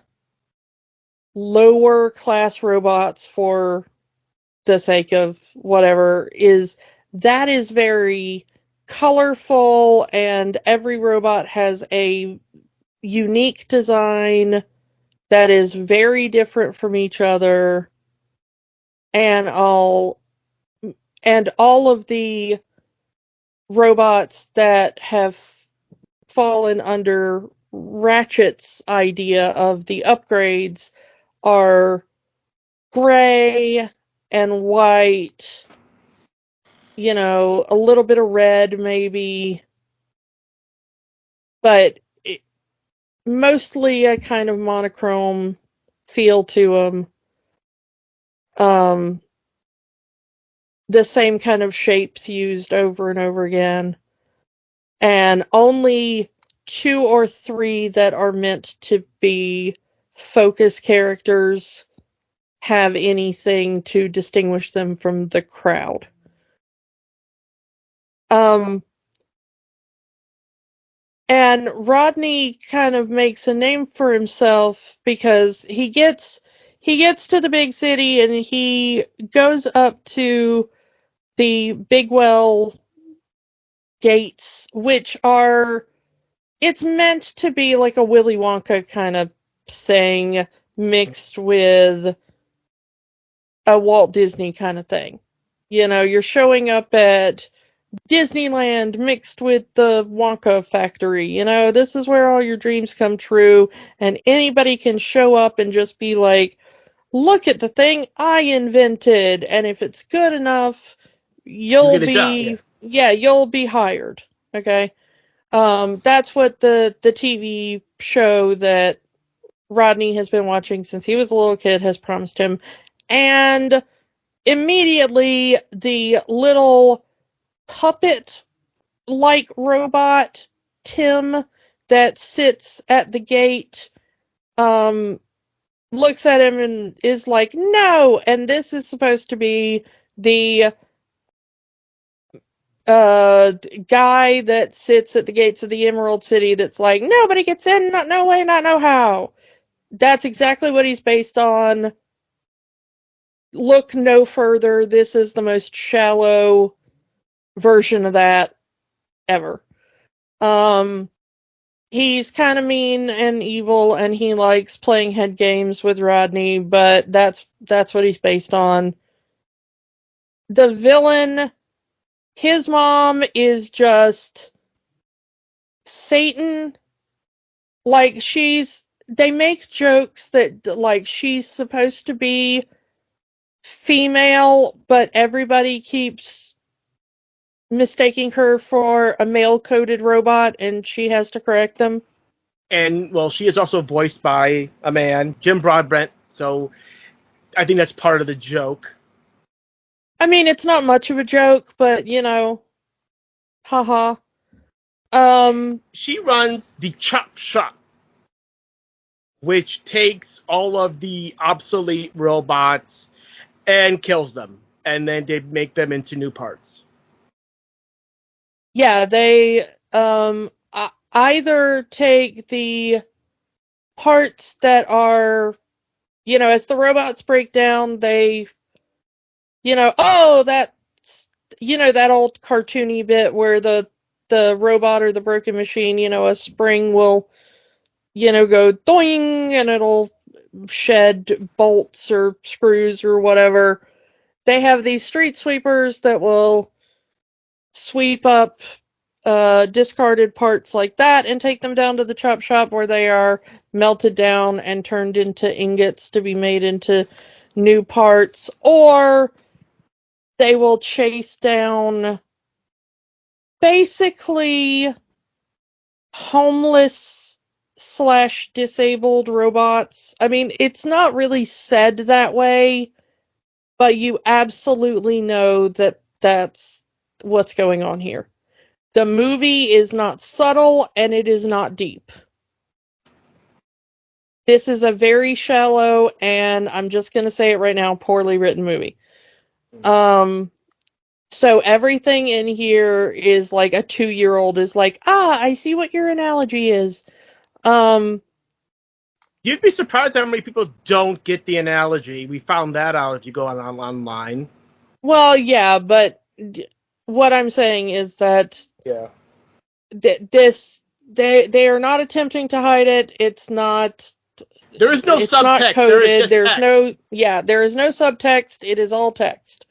lower class robots, for the sake of whatever, that is very colorful, and every robot has a unique design that is very different from each other, and all of the robots that have fallen under Ratchet's idea of the upgrades are gray and white, a little bit of red maybe, but mostly a kind of monochrome feel to them. The same kind of shapes used over and over again. And only 2 or 3 that are meant to be focus characters have anything to distinguish them from the crowd. And Rodney kind of makes a name for himself because he gets to the big city and he goes up to the Bigwell gates, which are, it's meant to be like a Willy Wonka kind of thing mixed with a Walt Disney kind of thing. You're showing up at Disneyland mixed with the Wonka factory. This is where all your dreams come true, and anybody can show up and just be like, look at the thing I invented, and if it's good enough, you'll be, you'll be hired. Okay? That's what the TV show that Rodney has been watching since he was a little kid has promised him. And immediately the little puppet-like robot, Tim, that sits at the gate, looks at him and is like, no! And this is supposed to be the guy that sits at the gates of the Emerald City that's like, nobody gets in, not no way, not no how. That's exactly what he's based on. Look no further. This is the most shallow version of that ever. He's kind of mean and evil, and he likes playing head games with Rodney, but that's what he's based on. The villain, his mom is just Satan. Like, they make jokes that, like, she's supposed to be female, but everybody keeps mistaking her for a male-coded robot, and she has to correct them. And, well, she is also voiced by a man, Jim Broadbent, so I think that's part of the joke. I mean, it's not much of a joke, but, haha. She runs the Chop Shop, which takes all of the obsolete robots and kills them, and then they make them into new parts. Yeah, they either take the parts that are, as the robots break down, they, that's, that old cartoony bit where the robot or the broken machine, a spring will, go doing and it'll shed bolts or screws or whatever. They have these street sweepers that will sweep up discarded parts like that and take them down to the chop shop where they are melted down and turned into ingots to be made into new parts, or they will chase down basically homeless / disabled robots. I mean, it's not really said that way, but you absolutely know that that's what's going on here. The movie is not subtle, and it is not deep. This is a very shallow, and I'm just going to say it right now, poorly written movie. So everything in here is like a 2-year-old is like, I see what your analogy is. You'd be surprised how many people don't get the analogy. We found that out if you go online. Well, yeah, but what I'm saying is that Yeah. They are not attempting to hide it. It's not There is no subtext. There is coded. just text. There is no subtext. It is all text.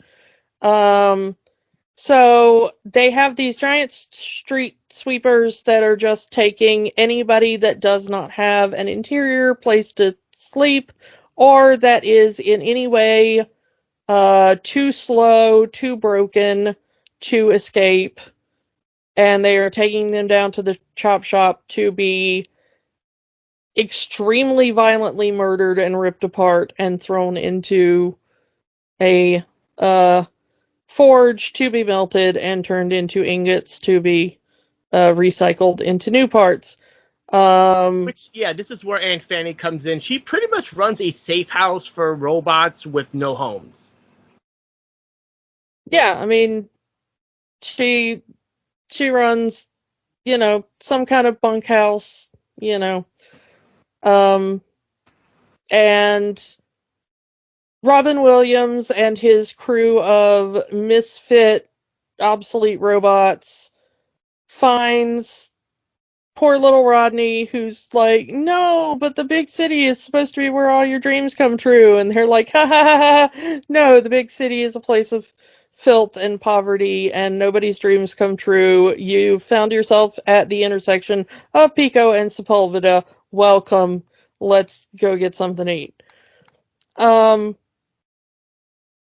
So they have these giant street sweepers that are just taking anybody that does not have an interior place to sleep or that is in any way too slow, too broken to escape, and they are taking them down to the chop shop to be extremely violently murdered and ripped apart and thrown into a forge to be melted and turned into ingots to be recycled into new parts. This is where Aunt Fanny comes in. She pretty much runs a safe house for robots with no homes. Yeah, I mean, she runs, some kind of bunkhouse, and Robin Williams and his crew of misfit, obsolete robots finds poor little Rodney, who's like, no, but the big city is supposed to be where all your dreams come true. And they're like, ha ha ha ha, no, the big city is a place of filth and poverty, and nobody's dreams come true. You found yourself at the intersection of Pico and Sepulveda. Welcome. Let's go get something to eat.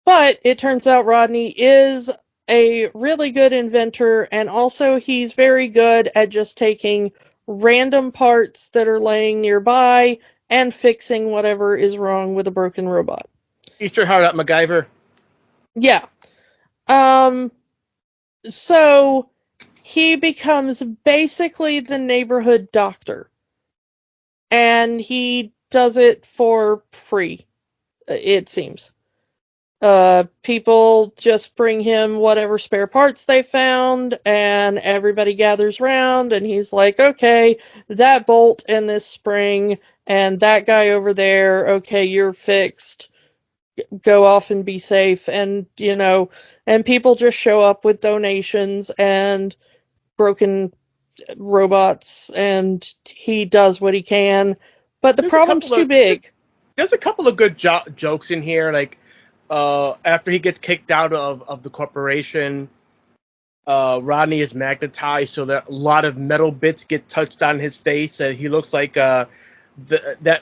But it turns out Rodney is a really good inventor, and also he's very good at just taking random parts that are laying nearby and fixing whatever is wrong with a broken robot. Eat your heart out, MacGyver. Yeah. So he becomes basically the neighborhood doctor. And he does it for free, it seems. People just bring him whatever spare parts they found, and everybody gathers round, and he's like, okay, that bolt and this spring, and that guy over there, okay, you're fixed. Go off and be safe. And, and people just show up with donations and broken robots, and he does what he can. But the problem's too big. There's a couple of good jokes in here, like, after he gets kicked out of the corporation, Rodney is magnetized so that a lot of metal bits get touched on his face, and he looks like that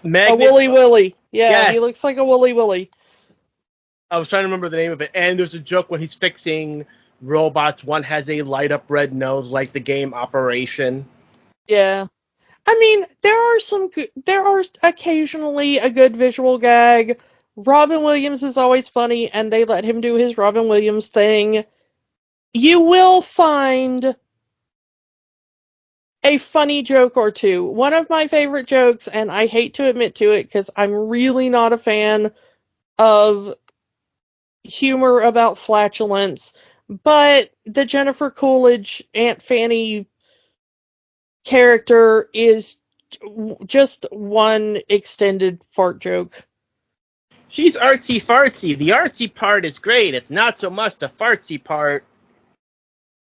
magnet. A Wooly Willy. Yeah, yes. He looks like a Wooly Willy. I was trying to remember the name of it. And there's a joke when he's fixing robots. One has a light up red nose, like the game Operation. Yeah. I mean, there are occasionally a good visual gag. Robin Williams is always funny, and they let him do his Robin Williams thing. You will find a funny joke or two. One of my favorite jokes, and I hate to admit to it because I'm really not a fan of humor about flatulence, but the Jennifer Coolidge Aunt Fanny character is just one extended fart joke. She's artsy fartsy. The artsy part is great. It's not so much the fartsy part.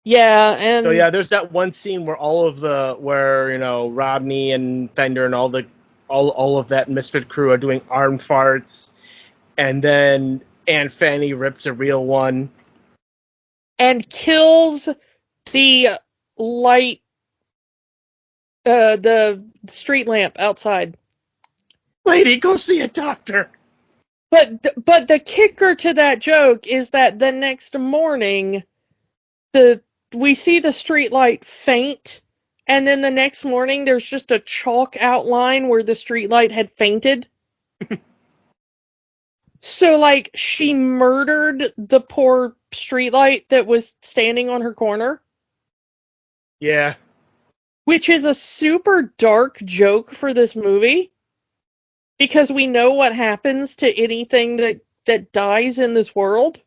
Yeah, and so yeah, there's that one scene where Rodney and Fender and all of that misfit crew are doing arm farts, and then Aunt Fanny rips a real one and kills the light, the street lamp outside. Lady, go see a doctor. But the kicker to that joke is that the next morning, we see the street light faint, and then the next morning there's just a chalk outline where the street light had fainted. So, like, she murdered the poor streetlight that was standing on her corner. Yeah. Which is a super dark joke for this movie. Because we know what happens to anything that dies in this world.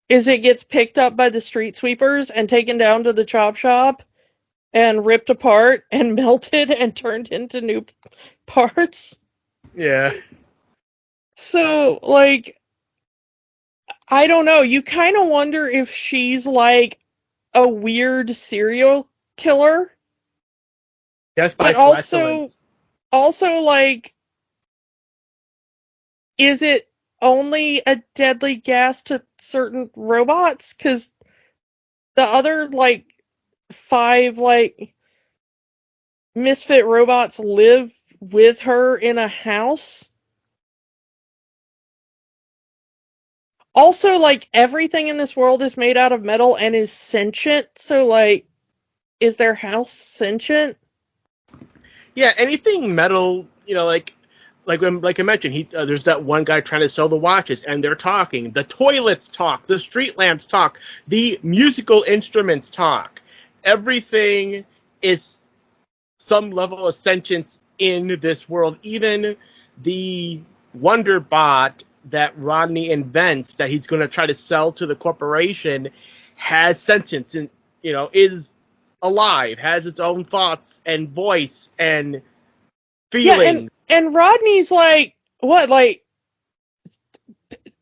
is it gets picked up by the street sweepers and taken down to the chop shop and ripped apart and melted and turned into new parts. Yeah. So, like, I don't know. You kind of wonder if she's like a weird serial killer. Death by But also, like, is it only a deadly gas to certain robots? Because the other, like, 5, like, misfit robots live with her in a house. Also, like, everything in this world is made out of metal and is sentient, so, like, is their house sentient? Yeah, anything metal, like I mentioned, there's that one guy trying to sell the watches, and they're talking. The toilets talk, the street lamps talk, the musical instruments talk. Everything is some level of sentience in this world. Even the Wonder Bot that Rodney invents that he's going to try to sell to the corporation has sentience and is alive, has its own thoughts and voice and feelings. Yeah, and Rodney's like, what, like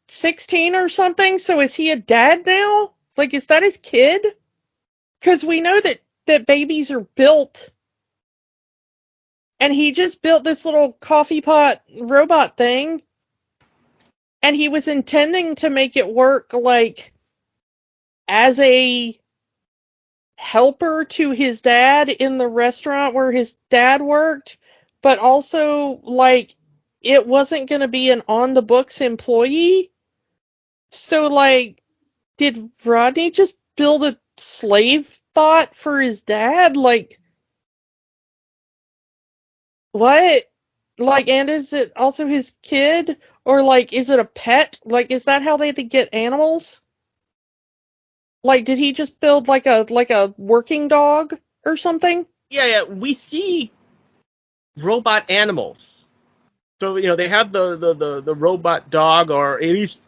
16 or something? So is he a dad now? Like, is that his kid? Because we know that babies are built. And he just built this little coffee pot robot thing. And he was intending to make it work, like, as a helper to his dad in the restaurant where his dad worked, but also, like, it wasn't going to be an on-the-books employee. So, like, did Rodney just build a slave bot for his dad? Like, what? Like, and is it also his kid? Or, like, is it a pet? Like, is that how they get animals? Like, did he just build like a working dog or something? Yeah, we see robot animals. So they have the robot dog, or at least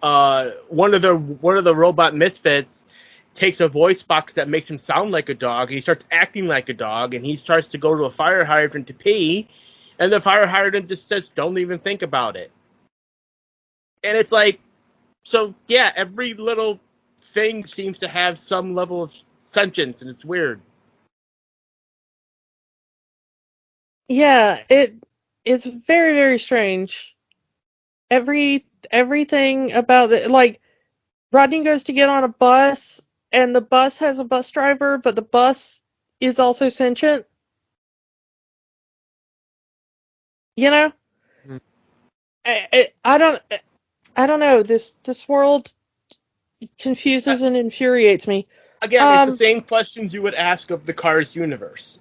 one of the robot misfits takes a voice box that makes him sound like a dog, and he starts acting like a dog, and he starts to go to a fire hydrant to pee, and the fire hydrant just says, "Don't even think about it." And it's like, so yeah, every little thing seems to have some level of sentience, and it's weird. Yeah, it's very, very strange. Everything about it, like, Rodney goes to get on a bus, and the bus has a bus driver, but the bus is also sentient. You know, Mhm. I don't know. This world confuses and infuriates me. Again, it's the Um, same questions you would ask of the Cars universe.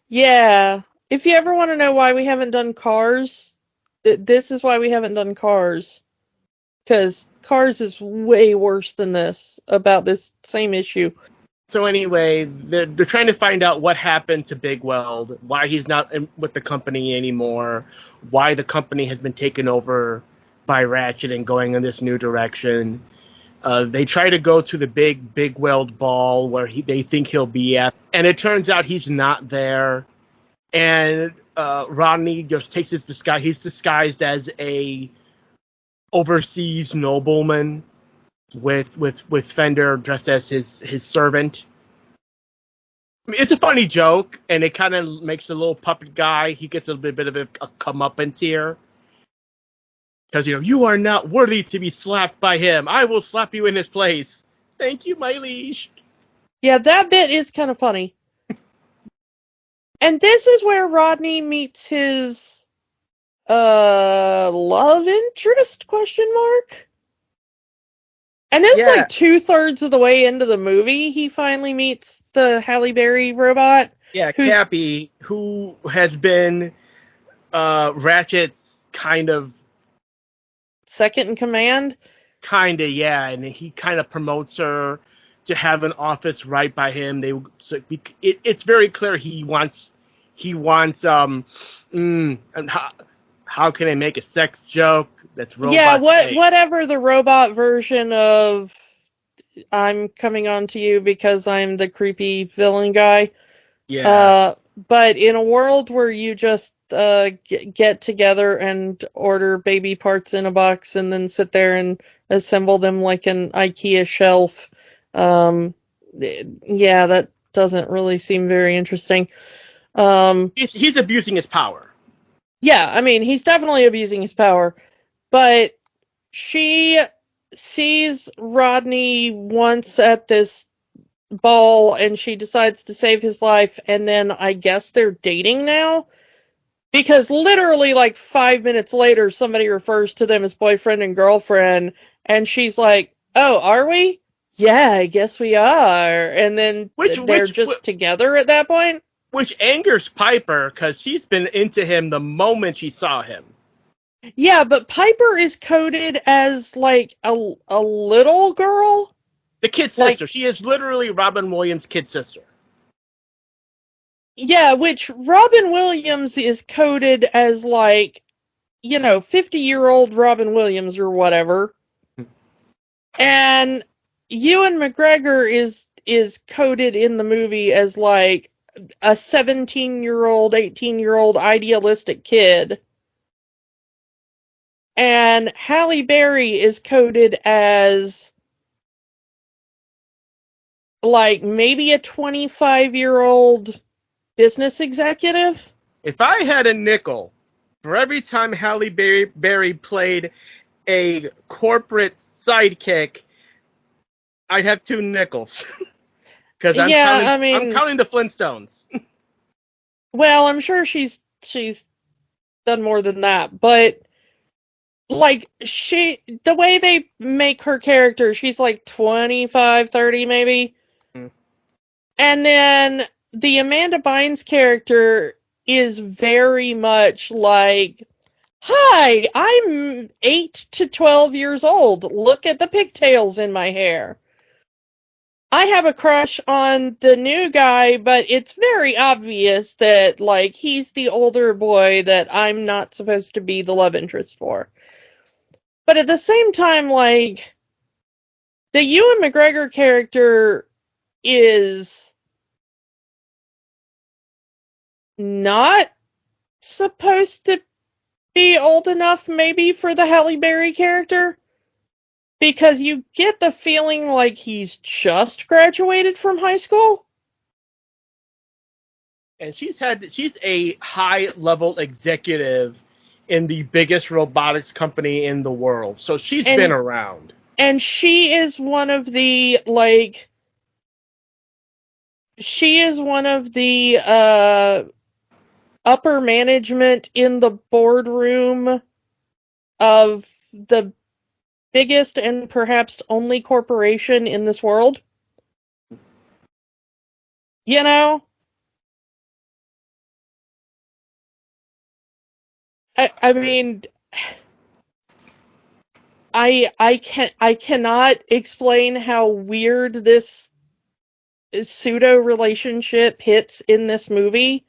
yeah. If you ever want to know why we haven't done Cars, this is why we haven't done Cars. Because Cars is way worse than this about this same issue. So anyway, they're trying to find out what happened to Big Weld, why he's not with the company anymore, why the company has been taken over by Ratchet and going in this new direction. They try to go to the Big Weld ball where they think he'll be at, and it turns out he's not there. And Rodney just takes his disguise. He's disguised as a overseas nobleman with Fender dressed as his servant. I mean, it's a funny joke, and it kind of makes the little puppet guy. He gets a bit of a comeuppance here. Because, you are not worthy to be slapped by him. I will slap you in his place. Thank you, my liege. Yeah, that bit is kind of funny. And this is where Rodney meets his love interest, question mark? And it's like 2/3 of the way into the movie, he finally meets the Halle Berry robot. Yeah, Cappy, who has been Ratchet's kind of second in command. Kinda, yeah, and he kind of promotes her to have an office right by him. It's very clear he wants and how can I make a sex joke that's robot? Yeah, whatever the robot version of I'm coming on to you because I'm the creepy villain guy. Yeah. But in a world where you just get together and order baby parts in a box and then sit there and assemble them like an IKEA shelf, yeah, that doesn't really seem very interesting. He's abusing his power. Yeah, I mean, he's definitely abusing his power, but she sees Rodney once at this ball and she decides to save his life, and then I guess they're dating now because literally like 5 minutes later somebody refers to them as boyfriend and girlfriend, and she's like, oh, are we? Yeah, I guess we are. And then Which they're which just together at that point. which angers Piper because she's been into him the moment she saw him. Yeah, but Piper is coded as like a little girl. The kid Like, sister. She is literally Robin Williams' kid sister. yeah, which Robin Williams is coded as like, 50-year-old Robin Williams or whatever. And Ewan McGregor is coded in the movie as like a 17-year-old, 18-year-old idealistic kid. And Halle Berry is coded as like maybe a 25-year-old business executive. If I had a nickel for every time Halle Berry played a corporate sidekick, I'd have 2 nickels. Because Yeah, I I'm mean, counting the Flintstones. well, I'm sure she's done more than that, but like the way they make her character, she's like 25, 30 maybe. And then the Amanda Bynes character is very much like, hi, I'm 8 to 12 years old. Look at the pigtails in my hair. I have a crush on the new guy, but it's very obvious that, like, he's the older boy that I'm not supposed to be the love interest for. But at the same time, like, the Ewan McGregor character is not supposed to be old enough, maybe, for the Halle Berry character. Because you get the feeling like he's just graduated from high school. And she's a high level executive in the biggest robotics company in the world. So she's been around. And she is one of the, like, upper management in the boardroom of the biggest and perhaps only corporation in this world. You know? I mean, I cannot explain how weird this pseudo relationship hits in this movie.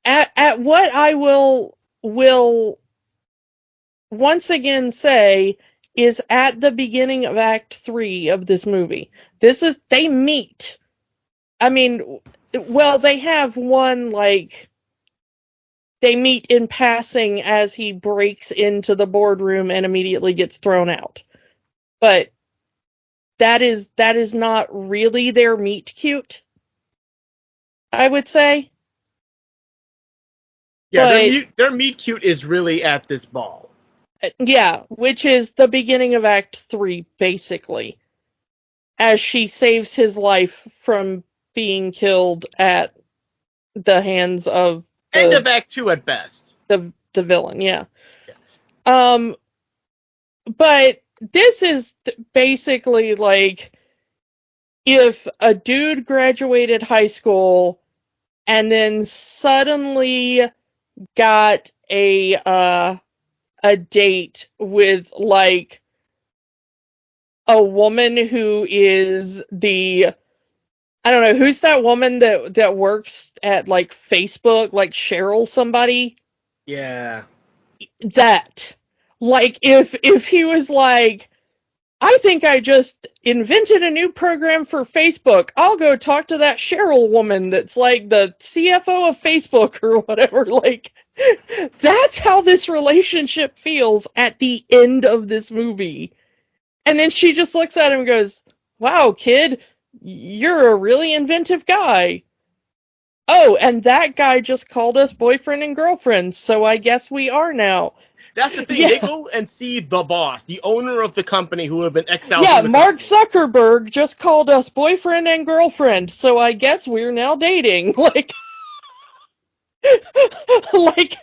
At what I will once again say is at the beginning of Act 3 of this movie. They meet. I mean, well, they have one, like, they meet in passing as he breaks into the boardroom and immediately gets thrown out. But that is not really their meet cute, I would say. Yeah, But their meet cute is really at this ball. yeah, which is the beginning of Act 3, basically. As she saves his life from being killed at the hands of End of Act 2 at best. the villain, yeah. But this is basically like if a dude graduated high school and then suddenly got a date with, like, a woman who is I don't know, who's that woman that works at, like, Facebook, like Cheryl somebody? Yeah. That. Like, if he was like, I think I just invented a new program for Facebook. I'll go talk to that Cheryl woman that's like the CFO of Facebook or whatever. Like, that's how this relationship feels at the end of this movie. And then she just looks at him and goes, wow, kid, you're a really inventive guy. Oh, and that guy just called us boyfriend and girlfriend, so I guess we are now. That's the thing. Yeah. They go and see the boss, the owner of the company who have been exiled Yeah, from the Mark company. Zuckerberg just called us boyfriend and girlfriend, so I guess we're now dating. Like, like,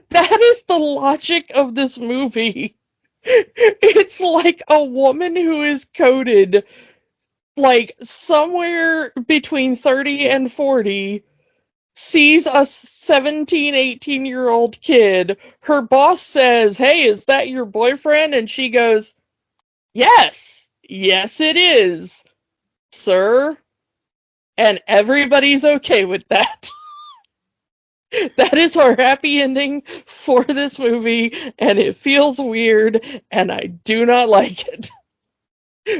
that is the logic of this movie. It's like a woman who is coded, like, somewhere between 30 and 40, sees a 17, 18-year-old kid. Her boss says, hey, is that your boyfriend? And she goes, yes, it is, sir. And everybody's okay with that. That is our happy ending for this movie, and it feels weird, and I do not like it.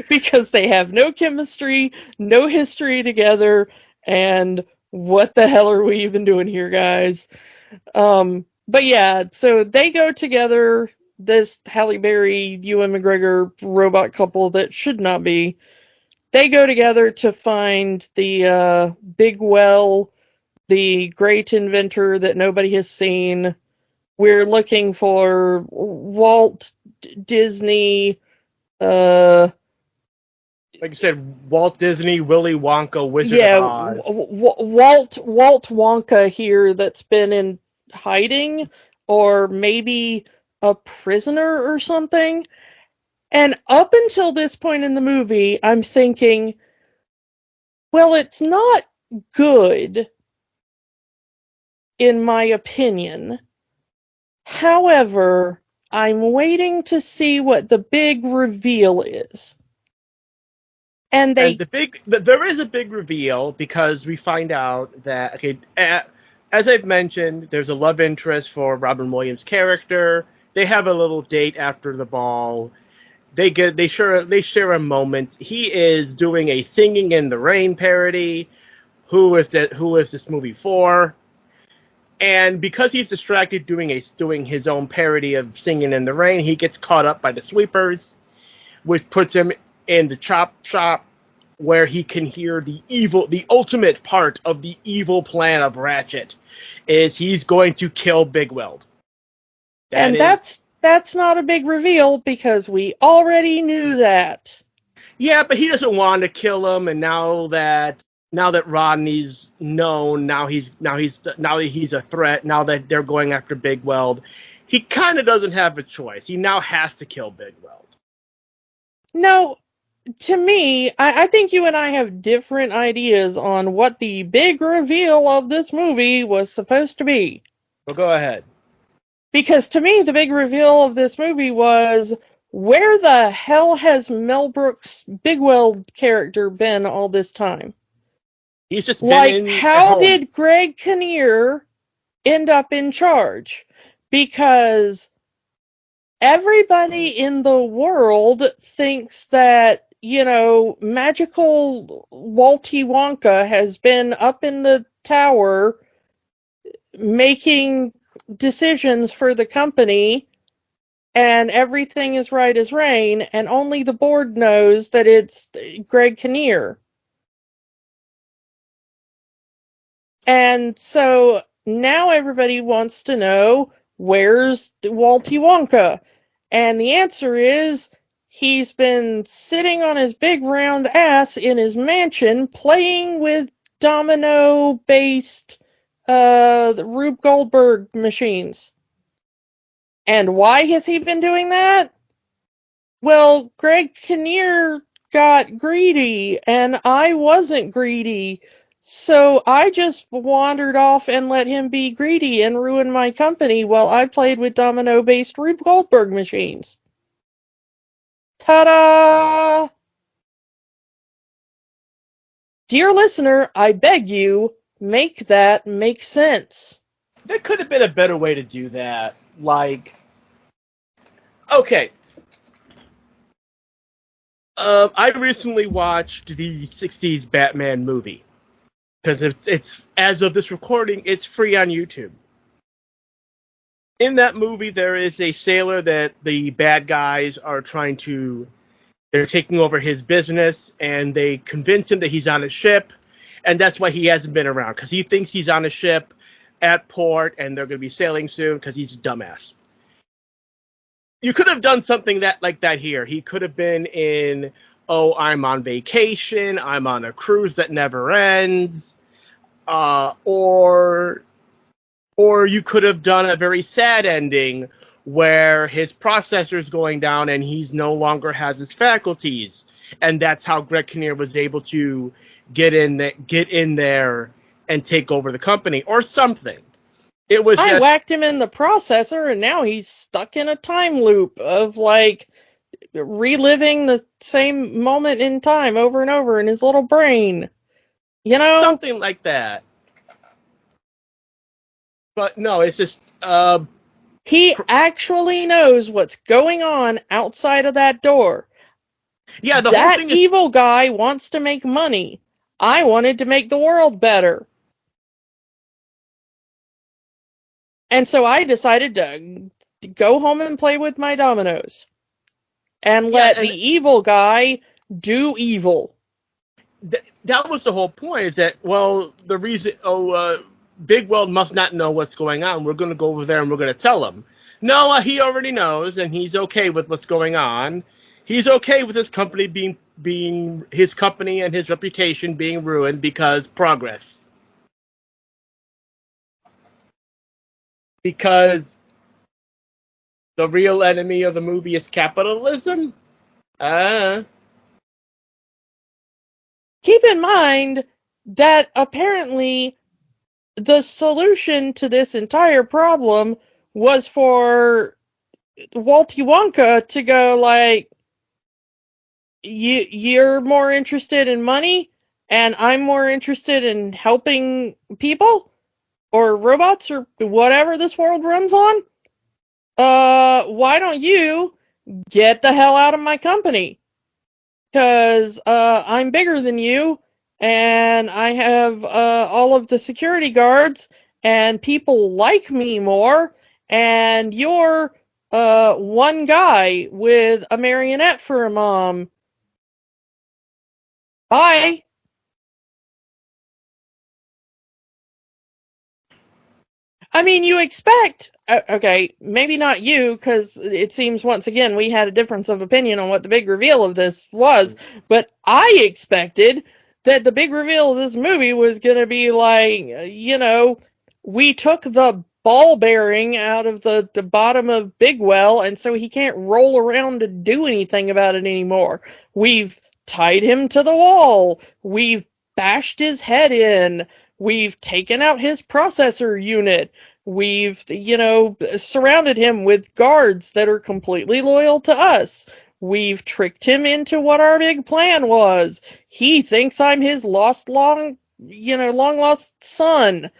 Because they have no chemistry, no history together, and what the hell are we even doing here, guys? But yeah, so they go together, this Halle Berry, Ewan McGregor robot couple that should not be. They go together to find the big well, the great inventor that nobody has seen. We're looking for Walt Disney, Like I said, Walt Disney, Willy Wonka, Wizard of yeah, Oz. Walt Wonka here that's been in hiding, or maybe a prisoner or something. And up until this point in the movie, I'm thinking, well, it's not good, in my opinion. However, I'm waiting to see what the big reveal is. And And they, there is a big reveal because we find out that, okay, as I've mentioned, there's a love interest for Robin Williams' character. They have a little date after the ball. They share a moment. He is doing a Singing in the Rain parody. Who is this movie for? And because he's distracted doing his own parody of Singing in the Rain, he gets caught up by the sweepers, which puts him in the chop shop where he can hear the ultimate part of the evil plan of Ratchet is he's going to kill Big Weld. that's not a big reveal because we already knew that. Yeah, but he doesn't want to kill him, and now that Rodney's known, now that he's a threat, now that they're going after Big Weld, he kind of doesn't have a choice. He now has to kill Big Weld. No, to me, I think you and I have different ideas on what the big reveal of this movie was supposed to be. Well, go ahead. Because to me, the big reveal of this movie was, where the hell has Mel Brooks' Big Weld character been all this time? He's just Like, been at how home. did Greg Kinnear end up in charge? Because everybody in the world thinks that, magical Walty Wonka has been up in the tower making decisions for the company, and everything is right as rain, and only the board knows that it's Greg Kinnear. And so now everybody wants to know, where's Walty Wonka? And the answer is, he's been sitting on his big round ass in his mansion playing with domino-based Rube Goldberg machines. And why has he been doing that? Well, Greg Kinnear got greedy, and I wasn't greedy. So I just wandered off and let him be greedy and ruin my company while I played with domino-based Rube Goldberg machines. Ta-da! Dear listener, I beg you, make that make sense. There could have been a better way to do that. Like, okay, I recently watched the '60s Batman movie because it's as of this recording, it's free on YouTube. In that movie, there is a sailor that the bad guys are they're taking over his business, and they convince him that he's on a ship, and that's why he hasn't been around, because he thinks he's on a ship at port, and they're going to be sailing soon, because he's a dumbass. You could have done something like that here. He could have been in, oh, I'm on vacation, I'm on a cruise that never ends, or you could have done a very sad ending where his processor's going down and he's no longer has his faculties, and that's how Greg Kinnear was able to get in there and take over the company or something. It was I whacked him in the processor, and now he's stuck in a time loop of like reliving the same moment in time over and over in his little brain. You know? Something like that. But no, it's just he actually knows what's going on outside of that door. Yeah, the that whole thing is, evil guy wants to make money. I wanted to make the world better. And so I decided to go home and play with my dominoes. And let the evil guy do evil. That was the whole point, is that, well, the reason, Big World must not know what's going on. We're going to go over there and we're going to tell him. No, he already knows, and he's okay with what's going on. He's okay with his company being his company and his reputation being ruined because progress. Because the real enemy of the movie is capitalism? Keep in mind that apparently the solution to this entire problem was for Walty Wonka to go like, you're more interested in money, and I'm more interested in helping people, or robots, or whatever this world runs on. Why don't you get the hell out of my company? Because I'm bigger than you, and I have all of the security guards, and people like me more, and you're one guy with a marionette for a mom. Bye. I mean, you expect, okay, maybe not you, because it seems once again we had a difference of opinion on what the big reveal of this was, but I expected that the big reveal of this movie was going to be like, we took the ball bearing out of the bottom of Bigwell, and so he can't roll around to do anything about it anymore. We've tied him to the wall. We've bashed his head in. We've taken out his processor unit. We've, surrounded him with guards that are completely loyal to us. We've tricked him into what our big plan was. He thinks I'm his long lost son.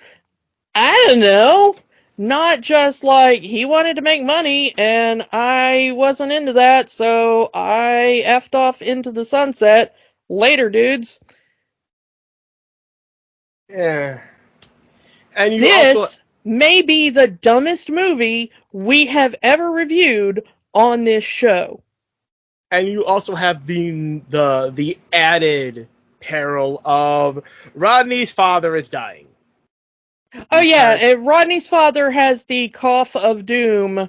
I don't know. Not just like he wanted to make money and I wasn't into that, so I effed off into the sunset. Later, dudes. Yeah. And this may be the dumbest movie we have ever reviewed on this show. And you also have the added peril of Rodney's father is dying. Oh yeah, Rodney's father has the cough of doom.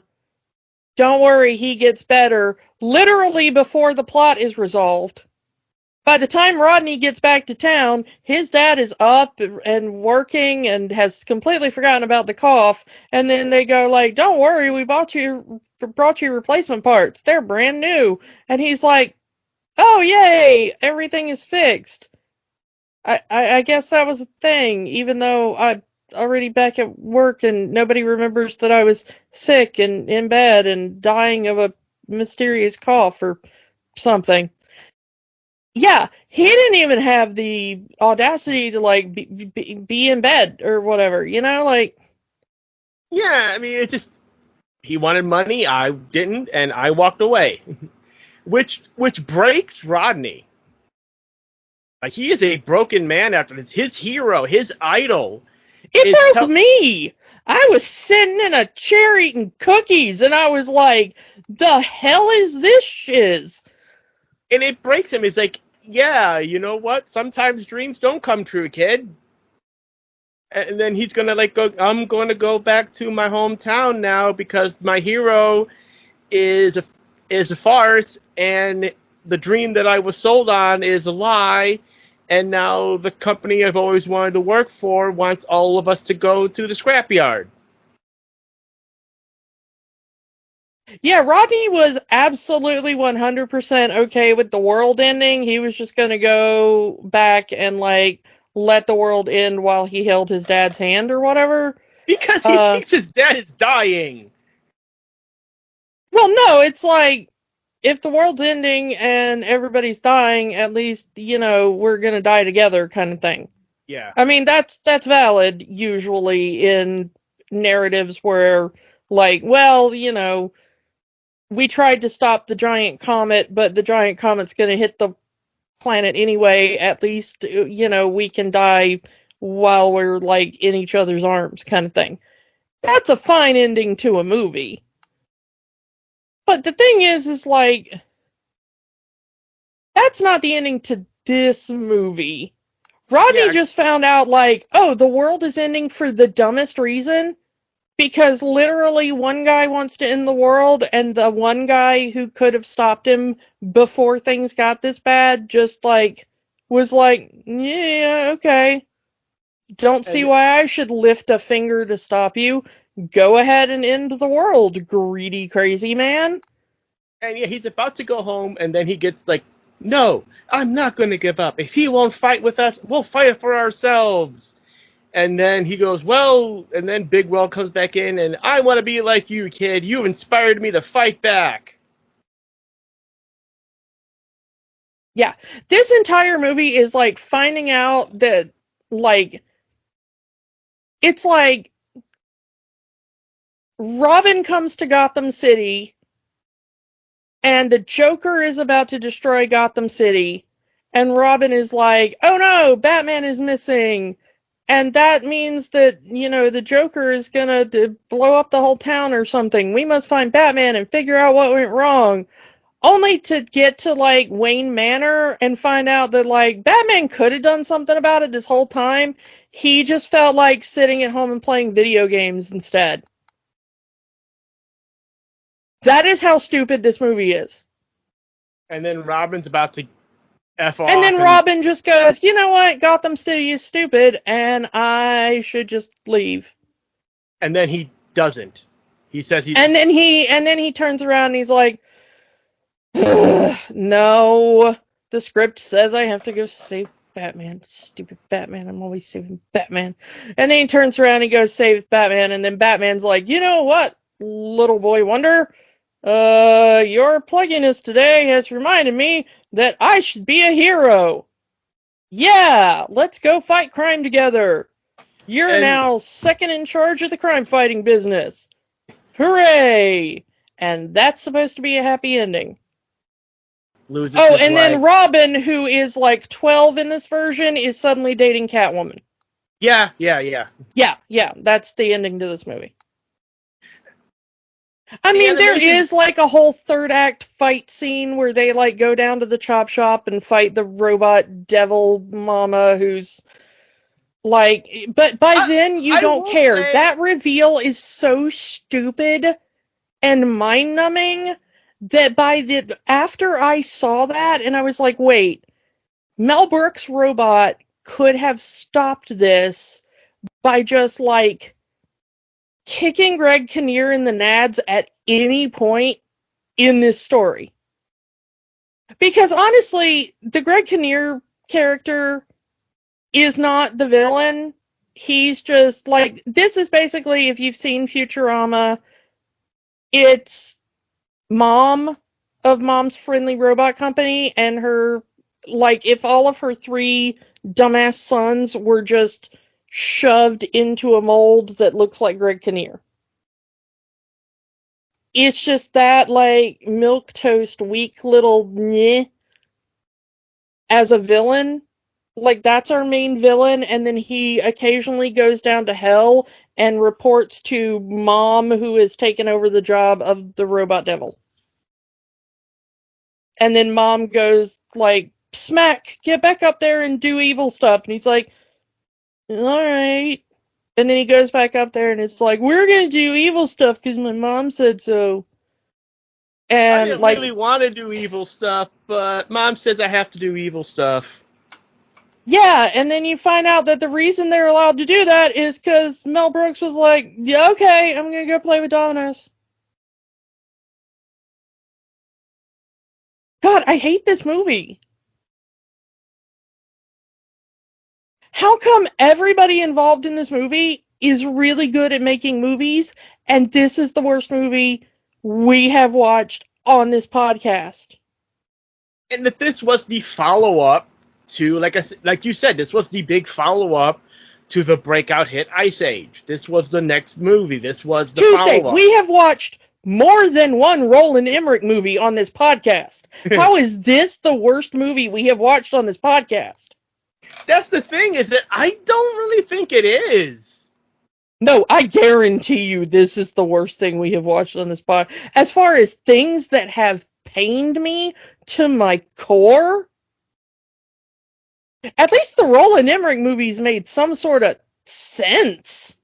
Don't worry, he gets better. Literally before the plot is resolved. By the time Rodney gets back to town, his dad is up and working and has completely forgotten about the cough. And then they go like, "Don't worry, we brought you replacement parts. They're brand new." And he's like, "Oh yay, everything is fixed." I guess that was a thing, even though I'm already back at work and nobody remembers that I was sick and in bed and dying of a mysterious cough or something. Yeah, he didn't even have the audacity to like be in bed or whatever, like. Yeah, I mean, it's just he wanted money, I didn't, and I walked away. which breaks Rodney. Like, he is a broken man after this. His hero, his idol. It broke me. I was sitting in a chair eating cookies, and I was like, the hell is this shiz? And it breaks him. He's like, yeah, you know what? Sometimes dreams don't come true, kid. And then he's gonna I'm gonna go back to my hometown now because my hero is a farce, and the dream that I was sold on is a lie. And now the company I've always wanted to work for wants all of us to go to the scrapyard. Yeah, Rodney was absolutely 100% okay with the world ending. He was just going to go back and, like, let the world end while he held his dad's hand or whatever. Because he thinks his dad is dying. Well, no, it's like, if the world's ending and everybody's dying, at least, you know, we're going to die together kind of thing. Yeah. I mean, that's valid usually in narratives where, like, well, you know, we tried to stop the giant comet, but the giant comet's going to hit the planet anyway. At least, you know, we can die while we're, like, in each other's arms kind of thing. That's a fine ending to a movie. But the thing is like, that's not the ending to this movie. Rodney just found out, like, oh, the world is ending for the dumbest reason, because literally one guy wants to end the world, and the one guy who could have stopped him before things got this bad just, like, was like, yeah, okay. Don't see why I should lift a finger to stop you. Go ahead and end the world, greedy, crazy man. And yeah, he's about to go home, and then he gets like, no, I'm not going to give up. If he won't fight with us, we'll fight it for ourselves. And then he goes, well, and then Big Well comes back in, and I want to be like you, kid. You inspired me to fight back. Yeah, this entire movie is like finding out that, like, it's like Robin comes to Gotham City, and the Joker is about to destroy Gotham City, and Robin is like, oh no, Batman is missing, and that means that, you know, the Joker is gonna blow up the whole town or something. We must find Batman and figure out what went wrong. Only to get to, like, Wayne Manor and find out that, like, Batman could have done something about it this whole time. He just felt like sitting at home and playing video games instead. That is how stupid this movie is. And then Robin's about to F off. And then Robin just goes, you know what? Gotham City is stupid, and I should just leave. And then he doesn't. He says he's... And then he turns around and he's like, no, the script says I have to go save Batman. Stupid Batman. I'm always saving Batman. And then he turns around and he goes save Batman, and then Batman's like, you know what, little boy wonder? Your plugginess today has reminded me that I should be a hero. Yeah, let's go fight crime together. You're now second in charge of the crime fighting business. Hooray! And that's supposed to be a happy ending. Then Robin, who is like 12 in this version, is suddenly dating Catwoman. Yeah. Yeah, that's the ending to this movie. I mean, there is, like, a whole third act fight scene where they, like, go down to the chop shop and fight the robot devil mama who's, like, but by then you don't care. That reveal is so stupid and mind-numbing that after I saw that, and I was like, wait, Mel Brooks' robot could have stopped this by just, like, kicking Greg Kinnear in the nads at any point in this story. Because honestly, the Greg Kinnear character is not the villain. He's just, like, this is basically, if you've seen Futurama, it's Mom of Mom's Friendly Robot Company, and her, like, if all of her 3 dumbass sons were just shoved into a mold that looks like Greg Kinnear. It's just that, like, milquetoast, weak little meh as a villain. Like, that's our main villain, and then he occasionally goes down to hell and reports to Mom, who has taken over the job of the robot devil. And then Mom goes, like, smack, get back up there and do evil stuff. And he's like, alright. And then he goes back up there and it's like, we're gonna do evil stuff because my mom said so. I And, didn't like, really want to do evil stuff, but Mom says I have to do evil stuff. yeah, and then you find out that the reason they're allowed to do that is because Mel Brooks was like, yeah, okay, I'm gonna go play with dominoes. God, I hate this movie. How come everybody involved in this movie is really good at making movies, and this is the worst movie we have watched on this podcast? And that this was the follow-up to, like you said, this was the big follow-up to the breakout hit Ice Age. This was the next movie. This was the Tuesday, follow-up. we have watched more than one Roland Emmerich movie on this podcast. How is this the worst movie we have watched on this podcast? That's the thing, is that I don't really think it is. No, I guarantee you this is the worst thing we have watched on this pod. As far as things that have pained me to my core, at least the Roland Emmerich movies made some sort of sense.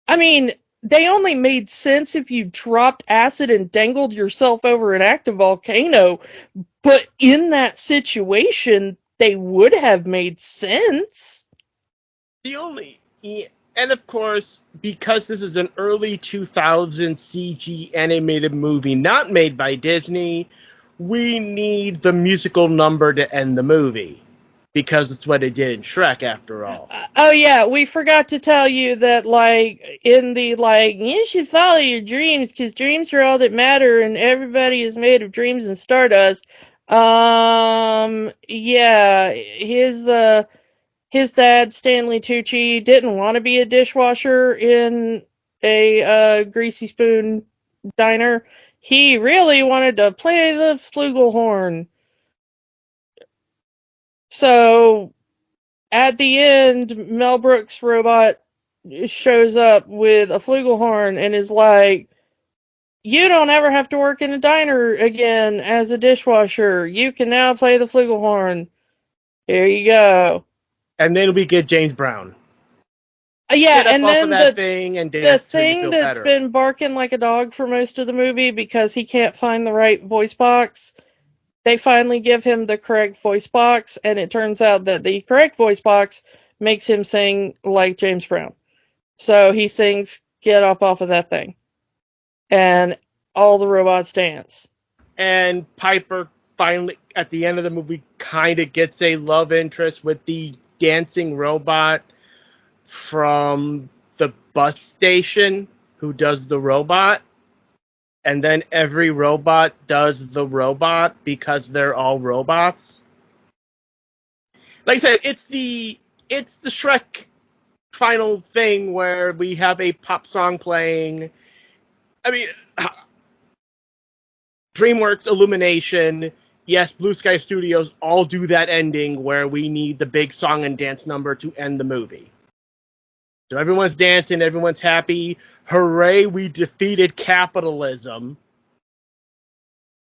I mean, they only made sense if you dropped acid and dangled yourself over an active volcano, but in that situation, they would have made sense. And of course, because this is an early 2000s CG animated movie not made by Disney, we need the musical number to end the movie. Because it's what it did in Shrek, after all. Oh yeah, we forgot to tell you that, like, in the, like, you should follow your dreams because dreams are all that matter and everybody is made of dreams and stardust. Yeah, his dad, Stanley Tucci, didn't want to be a dishwasher in a greasy spoon diner. He really wanted to play the flugelhorn. So at the end, Mel Brooks' robot shows up with a flugelhorn and is like, you don't ever have to work in a diner again as a dishwasher. You can now play the flugelhorn. Here you go. And then we get James Brown. Yeah, and then the thing that's been barking like a dog for most of the movie because he can't find the right voice box. They finally give him the correct voice box, and it turns out that the correct voice box makes him sing like James Brown. So he sings, get up off of that thing. And all the robots dance. And Piper finally, at the end of the movie, kind of gets a love interest with the dancing robot from the bus station who does the robot. And then every robot does the robot because they're all robots. Like I said, it's the Shrek final thing where we have a pop song playing. I mean, DreamWorks, Illumination, yes, Blue Sky Studios all do that ending where we need the big song and dance number to end the movie. So everyone's dancing, everyone's happy. Hooray, we defeated capitalism.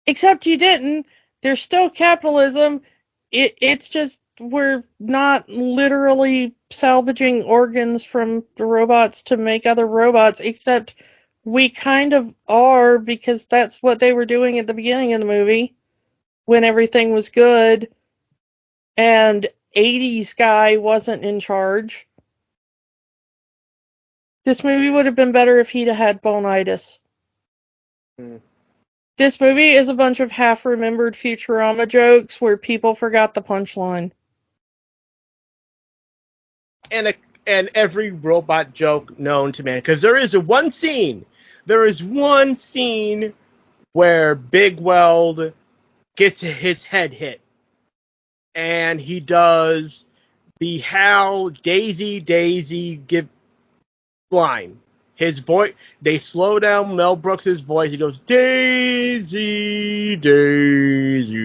Except you didn't. There's still capitalism. It's just we're not literally salvaging organs from the robots to make other robots, except we kind of are because that's what they were doing at the beginning of the movie when everything was good and 80s guy wasn't in charge. This movie would have been better if he'd had bonitis. This movie is a bunch of half-remembered Futurama jokes where people forgot the punchline. And every robot joke known to man. Because there is one scene where Big Weld gets his head hit. And he does the Hal Daisy give line. his voice, they slow down Mel Brooks' voice. He goes, Daisy, Daisy.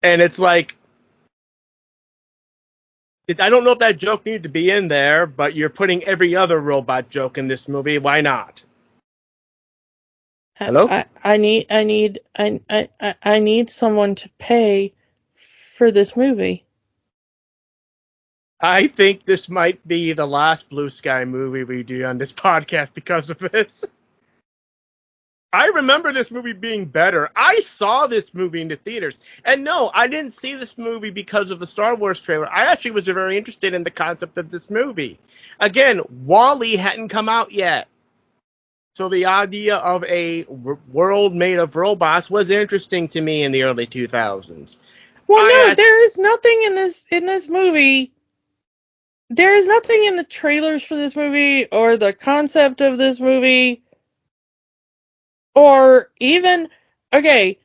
And it's like, I don't know if that joke needed to be in there, but you're putting every other robot joke in this movie. Why not? Hello? I need someone to pay for this movie. I think this might be the last Blue Sky movie we do on this podcast because of this. I remember this movie being better. I saw this movie in the theaters. And no, I didn't see this movie because of the Star Wars trailer. I actually was very interested in the concept of this movie. Again, WALL-E hadn't come out yet. So the idea of a world made of robots was interesting to me in the early 2000s. Well, there is nothing in this movie. There is nothing in the trailers for this movie or the concept of this movie or even, okay,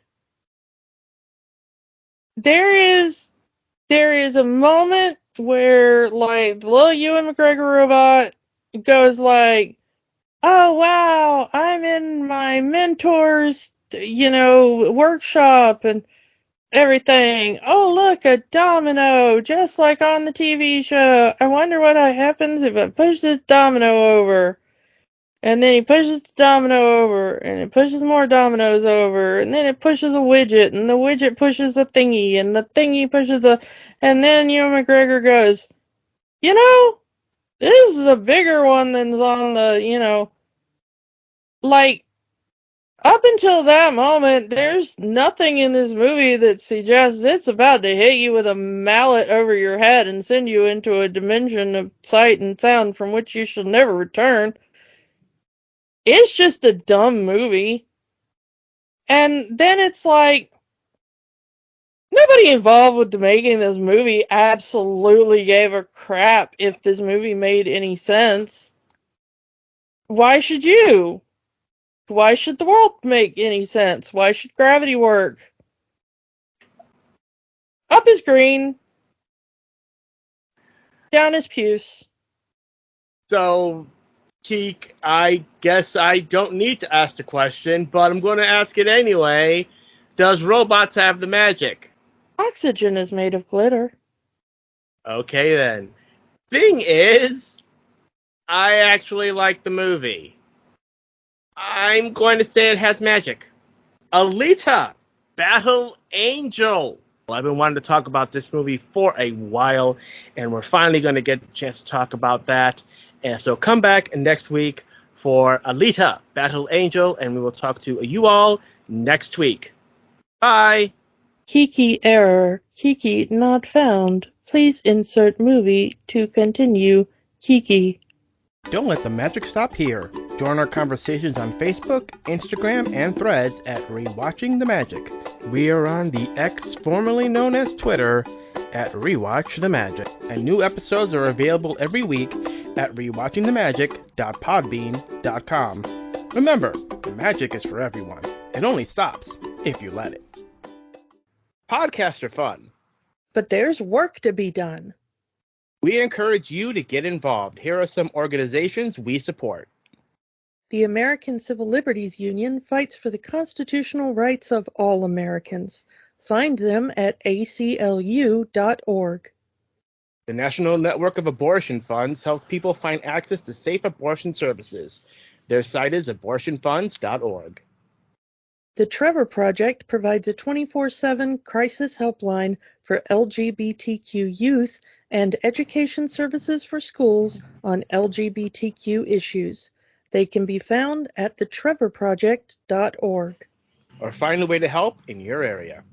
there is a moment where, like, the little Ewan McGregor robot goes like, oh wow, I'm in my mentor's, workshop and everything. Oh look, a domino, just like on the TV show. I wonder what happens if I push this domino over. And then he pushes the domino over, and it pushes more dominoes over, and then it pushes a widget, and the widget pushes a thingy, and the thingy pushes and then Ewan McGregor goes, this is a bigger one than's on the, like, up until that moment, there's nothing in this movie that suggests it's about to hit you with a mallet over your head and send you into a dimension of sight and sound from which you shall never return. It's just a dumb movie. And then it's like, nobody involved with the making of this movie absolutely gave a crap if this movie made any sense. Why should you? Why should the world make any sense? Why should gravity work? Up is green. Down is puce. So, Keek, I guess I don't need to ask the question, but I'm going to ask it anyway. Does robots have the magic? Oxygen is made of glitter. Okay then. Thing is, I actually like the movie. I'm going to say it has magic. Alita, Battle Angel. Well, I've been wanting to talk about this movie for a while, and we're finally going to get a chance to talk about that. And so come back next week for Alita, Battle Angel, and we will talk to you all next week. Bye. Kiki error. Kiki not found. Please insert movie to continue. Kiki. Don't let the magic stop here. Join our conversations on Facebook, Instagram, and Threads at Rewatching the Magic. We are on the X, formerly known as Twitter, at Rewatch the Magic. And new episodes are available every week at rewatchingthemagic.podbean.com. Remember, the magic is for everyone. It only stops if you let it. Podcasts are fun, but there's work to be done. We encourage you to get involved. Here are some organizations we support. The American Civil Liberties Union fights for the constitutional rights of all Americans. Find them at aclu.org. The National Network of Abortion Funds helps people find access to safe abortion services. Their site is abortionfunds.org. The Trevor Project provides a 24/7 crisis helpline for LGBTQ youth and education services for schools on LGBTQ issues. They can be found at thetrevorproject.org. Or find a way to help in your area.